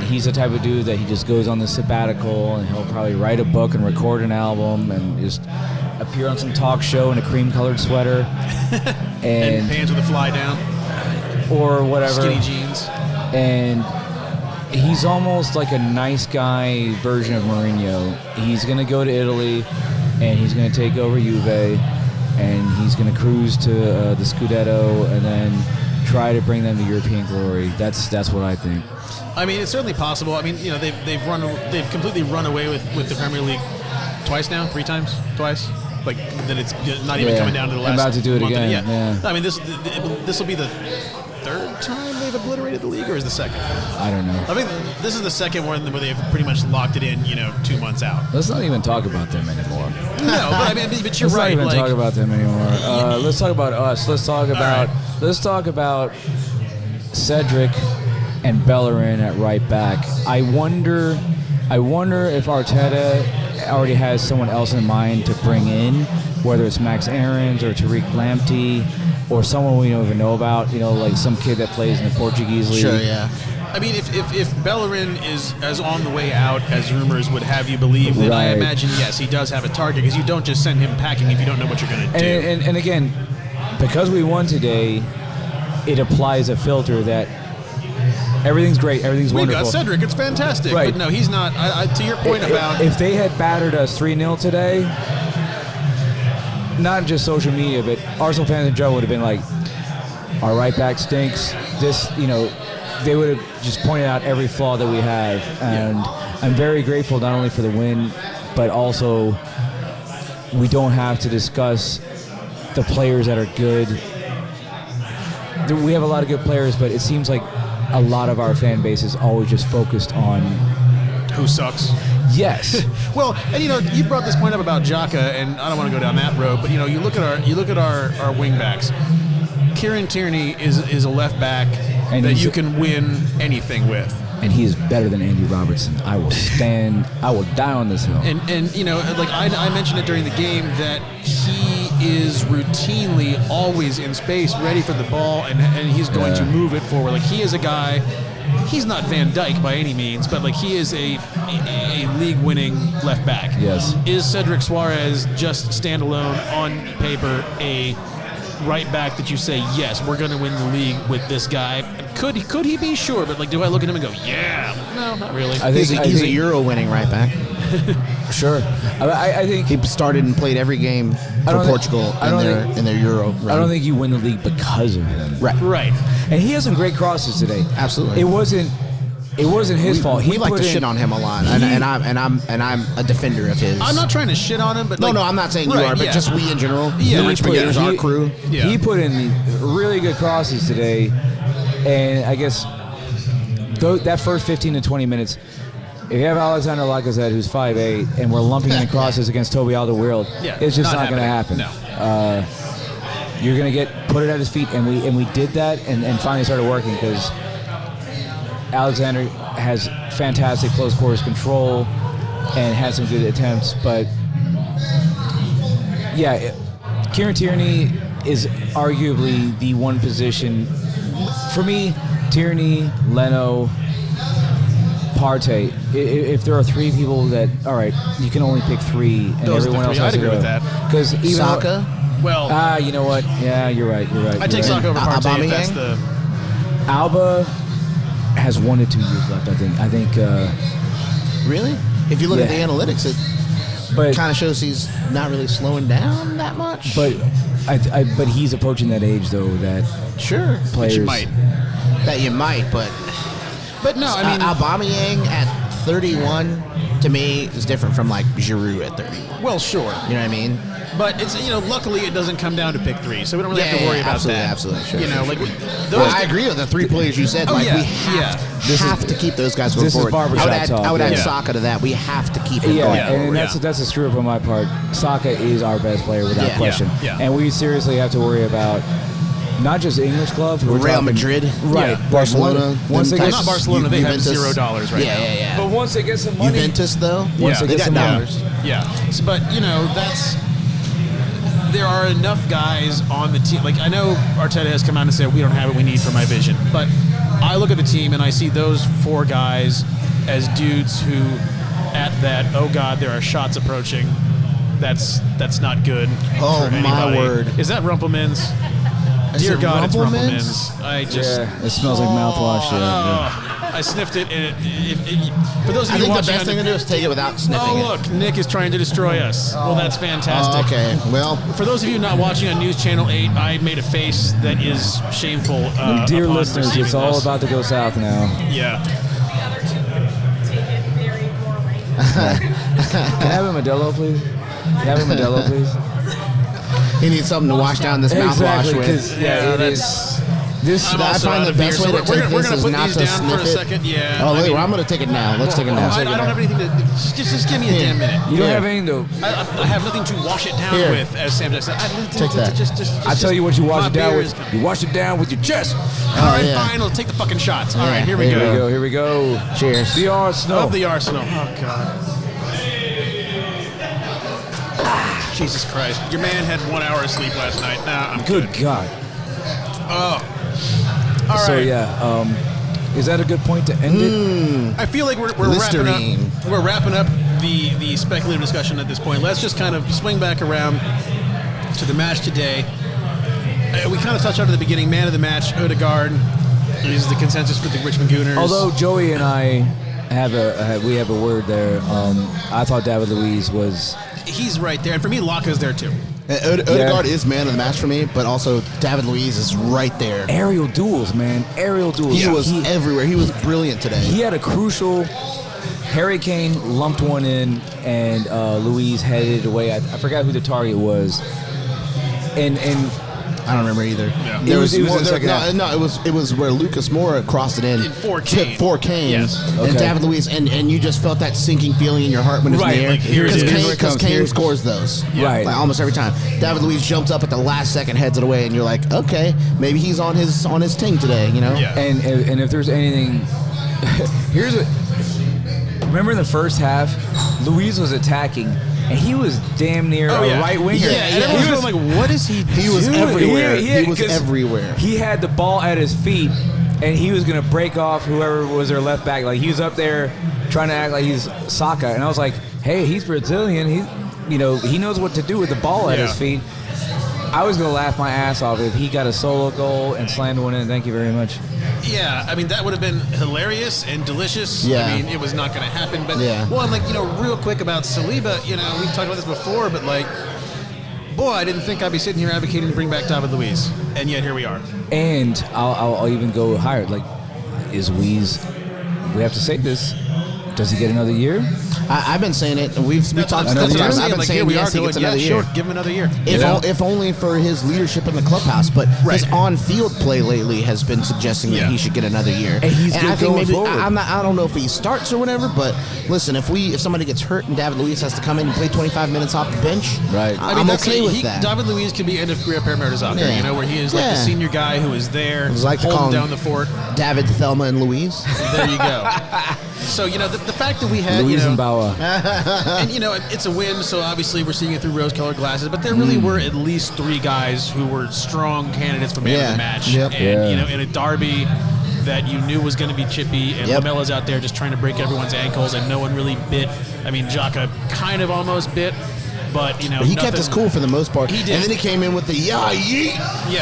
he's the type of dude that he just goes on the sabbatical and he'll probably write a book and record an album and just appear on some talk show in a cream-colored sweater. and pants with a fly down. Or whatever. Skinny jeans. And he's almost like a nice guy version of Mourinho. He's going to go to Italy and he's going to take over Juve and he's going to cruise to the Scudetto and then try to bring them to European glory. That's what I think. I mean, it's certainly possible. I mean, they've completely run away with the Premier League twice. Like that, it's not even coming down to the last. I'm about to do it month. again. Yeah. I mean, this will be the third time they've obliterated the league, or is the second? I don't know. I mean, this is the second one where they've pretty much locked it in. 2 months out. Let's not even talk about them anymore. No, but you're let's right. Let's not even talk about them anymore. Let's talk about us. Let's talk about Cedric and Bellerin at right back. I wonder if Arteta already has someone else in mind to bring in, whether it's Max Aarons or Tariq Lamptey or someone we don't even know about, like some kid that plays in the Portuguese league. Sure, yeah. I mean, if Bellerin is as on the way out as rumors would have you believe, then I imagine, yes, he does have a target because you don't just send him packing if you don't know what you're going to do. And again, because we won today, it applies a filter that everything's great, everything's wonderful. We got Cedric, it's fantastic. Right. But no, he's not. To your point about... If they had battered us 3-0 today, not just social media, but Arsenal fans and Joe would have been like, our right back stinks. They would have just pointed out every flaw that we have. And I'm very grateful not only for the win, but also we don't have to discuss the players that are good. We have a lot of good players, but it seems like a lot of our fan base is always just focused on who sucks. Yes. Well, and you brought this point up about Xhaka, and I don't want to go down that road, but you look at our wing backs. Kieran Tierney is a left back and that you can win anything with. And he is better than Andy Robertson. I will die on this hill. And like I mentioned it during the game that he is routinely always in space, ready for the ball, and he's going to move it forward. Like he is a guy. He's not Van Dijk by any means, but like he is a league-winning left back. Yes. Is Cedric Suarez just standalone on paper a right back that you say, yes, we're going to win the league with this guy? Could he be? Sure, but like, do I look at him and go, yeah? No, not really. He's a Euro-winning right back. Sure. I think he started and played every game for Portugal in their Euro run. I don't think you win the league because of him. Right. And he has some great crosses today. Absolutely. It wasn't his fault. We like to shit on him a lot, and I'm a defender of his. I'm not trying to shit on him, but no, I'm not saying you are, but just we in general. Yeah, the Richmond Gooners, our crew. Yeah. He put in really good crosses today, and I guess that first 15 to 20 minutes, If you have Alexander Lacazette, who's 5'8", and we're lumping in crosses against Toby Alderweireld, it's just not going to happen. No. You're going to put it at his feet, and we did that, and finally started working because Alexander has fantastic close quarters control and had some good attempts, but yeah, Kieran Tierney is arguably the one position for me. Tierney, Leno, Partey. If there are three people that, all right, you can only pick three, and Those everyone else I'd has to agree go. with that. Because even Saka. Well, you know what? Yeah, you're right. I take Saka over Partey. If that's the Alba has 1 to 2 years left. I think. Really? If you look at the Yeah. analytics, it But kind of shows he's not really slowing down that much. but but he's approaching that age though that sure, players you might. that you might, but no, I mean, Aubameyang at 31 to me is different from like Giroud at 31. well, sure. You know what I mean? But it's luckily it doesn't come down to pick three, so we don't really have to worry about absolutely, that. Absolutely, sure. Like I agree with the 3 players you said. Oh, like yeah, we have to keep those guys going this is forward. barbershop talk, I would add yeah. Saka to that. We have to keep him Yeah, going. and Yeah. that's a screw up on my part. Saka is our best player without Yeah. question, Yeah. and we seriously have to worry about not just English clubs. We're Real talking- Madrid, right? Yeah. Barcelona. Once they them get not types- Barcelona, they have Juventus. $0 right now. Yeah. But once they get some money, Juventus though, Once they they get got some money. dollars. Yeah, but there are enough guys on the team. Like I know Arteta has come out and said we don't have what we need for my vision, but I look at the team and I see those 4 guys as dudes who, at that, oh God, there are shots approaching. That's not good. Oh, for my anybody. word. Is that Rumpelmans? Is Dear it God, it's Rumpelmans? Rumpelmans. I just. yeah, it smells like mouthwash. Yeah. I sniffed it, and for those of I you think the watching, best thing to do is take it without sniffing it. oh look, Nick is trying to destroy us. Well, that's fantastic. Oh, okay, well, For those of you not watching on News Channel 8, I made a face that is shameful. Dear upon listeners, receiving it's all this. about to go south now. Yeah. Can I have a Modelo, please? he needs something to wash down this mouthwash with. Yeah, it that's. is. This I'm I also find out the of beer, best so way to we're take gonna this is put not these to down for a sniff it. second. Yeah. Oh, I wait, mean, I'm going to take it now. Let's take it now. I don't have anything to. Just give me a damn minute. you don't have anything to. I have nothing to wash it down Here. with, as Sam just said. Take that. I tell you what, you wash my it down beer with. is coming. You wash it down with your chest. All right, yeah. fine. I'll take the fucking shots. All Yeah, right, here we here we go. Here we go. Cheers. The Arsenal. Of the Arsenal. Oh God. Jesus Christ. Your man had 1 hour of sleep last night. Nah, I'm good. Good God. Oh. All right. So yeah, is that a good point to end it? I feel like we're wrapping Listerine. up. We're wrapping up the speculative discussion at this point. Let's just kind of swing back around to the match today. We kind of touched on it at the beginning. Man of the match, Odegaard. Is the consensus for the Richmond Gooners. Although Joey and I have a word there. I thought David Luiz was. he's right there, and for me, Laka's there too. Odegaard is man of the match for me, but also David Luiz is right there. Aerial duels, man. Aerial duels. He was everywhere. He was brilliant today. He had a crucial. Harry Kane lumped one in, and Luiz headed it away. I forgot who the target was. And I don't remember either. Yeah. There It was in more- the second half. no, it was where Lucas Moura crossed it in For Kane. tipped for Kane, Yes. and Okay. David Luiz, and you just felt that sinking feeling in your heart when it's Right, in the air. like, here it is. Because Here it comes. Kane Here- scores those, Right. like, almost every time. David Luiz jumps up at the last second, heads it away, and you're like, okay, maybe he's on his ting today, you know? Yeah. And if there's anything, here's what. Remember in the first half, Luiz was attacking, and he was damn near Oh, yeah. a right winger. Yeah, and everyone's going like, what is he He was doing? everywhere. Yeah, He was 'cause everywhere. He had the ball at his feet, and he was gonna break off whoever was their left back. Like he was up there trying to act like he's Saka, and I was like, "Hey, he's Brazilian. He knows what to do with the ball at Yeah. his feet." I was gonna laugh my ass off if he got a solo goal and slammed one in. Thank you very much. Yeah, I mean, that would have been hilarious and delicious. Yeah. I mean, it was not going to happen. But, Yeah. well, and like, real quick about Saliba, we've talked about this before, but like, boy, I didn't think I'd be sitting here advocating to bring back David Luiz. And yet here we are. And I'll even go higher. Like, is Luiz? We have to say this. Does he get another year? I've been saying it. We've talked a couple times. I've been saying yes, he gets another year. Sure, give him another year. If only for his leadership in the clubhouse, but his on-field play lately has been suggesting that he should get another year. And he's good I think going forward. I don't know if he starts or whatever, but listen, if somebody gets hurt and David Luiz has to come in and play 25 minutes off the bench, right? I'm okay with that. David Luiz could be end of career Parameritas out there, where he is like the senior guy who is there, holding down the fort. David, Thelma, and Louise. There you go. So, the fact that we had, Louise and Bauer. and, it's a win, so obviously we're seeing it through rose-colored glasses, but there really were at least 3 guys who were strong candidates for man of the match. Yep. And, in a derby that you knew was going to be chippy, and Lamella's out there just trying to break everyone's ankles, and no one really bit. I mean, Xhaka kind of almost bit. But, but he kept us cool for the most part. He did. And then he came in with the yeet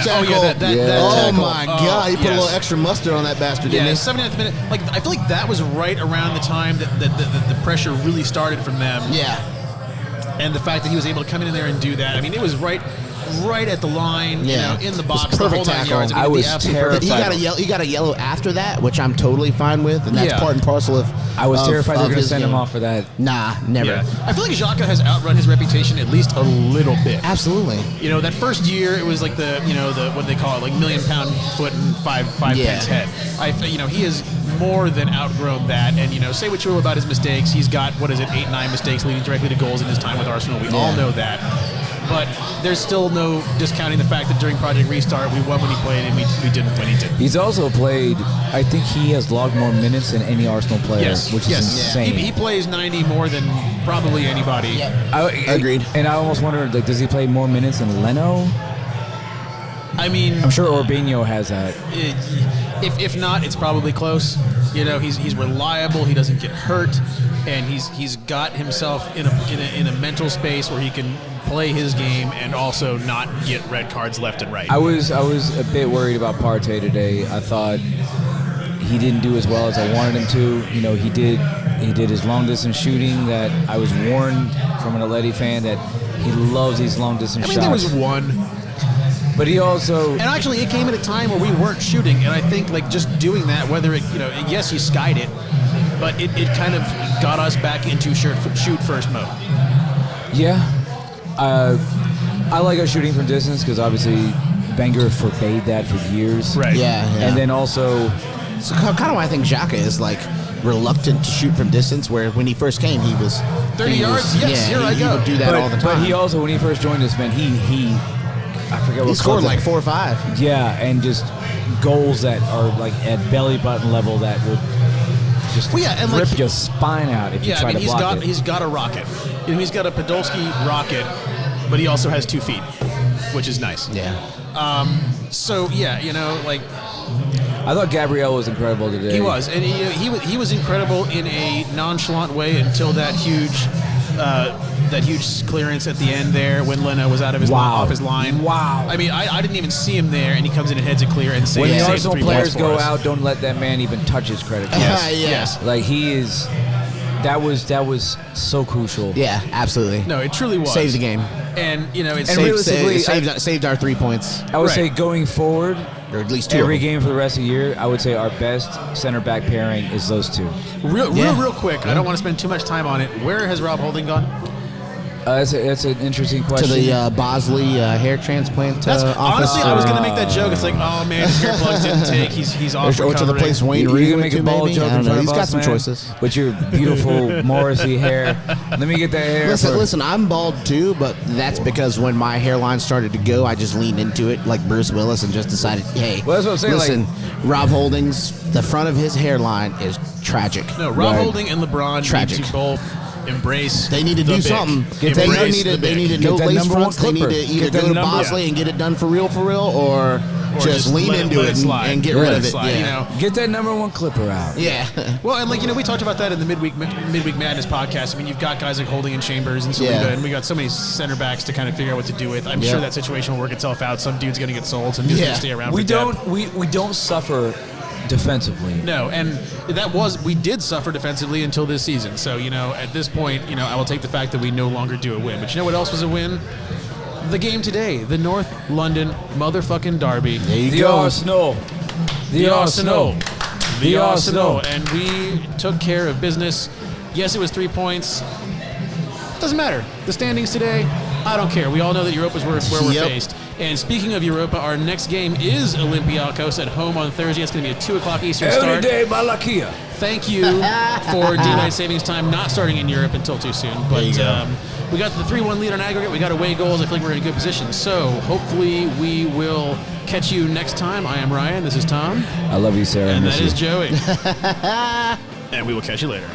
tackle. Oh, that my God. He put a little extra mustard on that bastard, didn't he? 79th minute. Like, I feel like that was right around the time that the pressure really started from them. Yeah. And the fact that he was able to come in there and do that. I mean, it was right at the line, in the box, the whole 9 yards. I was terrified. He got a yellow after that, which I'm totally fine with, and that's part and parcel of. I was terrified they were going to send him off for that. Nah, never. Yeah. I feel like Xhaka has outrun his reputation at least a little bit. Absolutely. That first year it was like the what do they call it, like £1,000,000 foot and five pence head. He has more than outgrown that, and say what you will about his mistakes. He's got 8-9 mistakes leading directly to goals in his time with Arsenal. We all know that. But there's still no discounting the fact that during Project Restart, we won when he played and we didn't when he did. He's also played, I think he has logged more minutes than any Arsenal player, which is insane. He plays 90 more than probably anybody. Yep. Agreed. And I almost wondered, does he play more minutes than Leno? I mean, I'm sure Orbinho has that. If not, it's probably close. He's reliable. He doesn't get hurt, and he's got himself in a mental space where he can play his game and also not get red cards left and right. I was a bit worried about Partey today. I thought he didn't do as well as I wanted him to. He did his long distance shooting that I was warned from an Atleti fan that he loves these long distance shots. There was one. But he also... And actually, it came at a time where we weren't shooting, and I think, just doing that, whether it, yes, he skied it, but it kind of got us back into shoot first mode. Yeah. I like our shooting from distance because obviously Wenger forbade that for years. Right. Yeah. And then also... So kind of why I think Xhaka is, reluctant to shoot from distance, where when he first came, he was... 30 yards? Yes, here I go. He would do that all the time. But he also, when he first joined us, man, he I forget what he scored 4 or 5. Yeah, and just goals that are at belly button level that would just rip your spine out if you try to block it. He's got a rocket. He's got a Podolski rocket, but he also has 2 feet, which is nice. Yeah. I thought Gabriel was incredible today. He was, and he was incredible in a nonchalant way until that huge clearance at the end there when Leno was out of his off his line. Wow. I mean, I didn't even see him there, and he comes in and heads it clear and saves. When the Arsenal 3 players balls go for us. out, don't let that man even touch his credit card. Yes. He is. That was so crucial. Yeah, absolutely. No, it truly was. Saved the game. And saved our 3 points. I would say going forward, or at least 2 every game for the rest of the year, I would say our best center back pairing is those 2. Real quick. I don't want to spend too much time on it. Where has Rob Holding gone? That's an interesting question. To the Bosley hair transplant office. Honestly, I was going to make that joke. It's like, oh man, his hair plugs didn't take. He's off. Or to the place Wayne You're Rooney gonna went make a to, ball maybe? joke I in don't know. front He's of got us, some man. choices. With your beautiful Morrissey hair. Let me get that hair. Listen, I'm bald too, but that's because when my hairline started to go, I just leaned into it like Bruce Willis and just decided, hey, well, that's what I'm saying, listen, Rob Holding's, the front of his hairline is tragic. No, Rob Holding and LeBron need to both embrace. They need to do something. They need to no lace fronts. They need to either go to Bosley and get it done for real, or just lean into it and get rid of it. Get that #1 clipper out. Yeah. Well, and we talked about that in the midweek Madness podcast. I mean, you've got guys like Holding and Chambers and Saliba, and we got so many center backs to kind of figure out what to do with. I'm sure that situation will work itself out. Some dude's going to get sold. Some dude's going to stay around. We don't suffer defensively. No, and we did suffer defensively until this season. So, at this point, I will take the fact that we no longer do a win. But you know what else was a win? The game today, the North London motherfucking derby. There you go. Arsenal. The Arsenal. And we took care of business Yes, it was 3 points. Doesn't matter. The standings today, I don't care. We all know that Europa's where we're faced. And speaking of Europa, our next game is Olympiacos at home on Thursday. It's going to be a 2 o'clock Eastern start. Every day, Malakia. Thank you for daylight savings time not starting in Europe until too soon. But we got the 3-1 lead on aggregate. We got away goals. I feel like we're in a good position. So hopefully we will catch you next time. I am Ryan. This is Tom. I love you, Sarah. And that is Joey. And we will catch you later.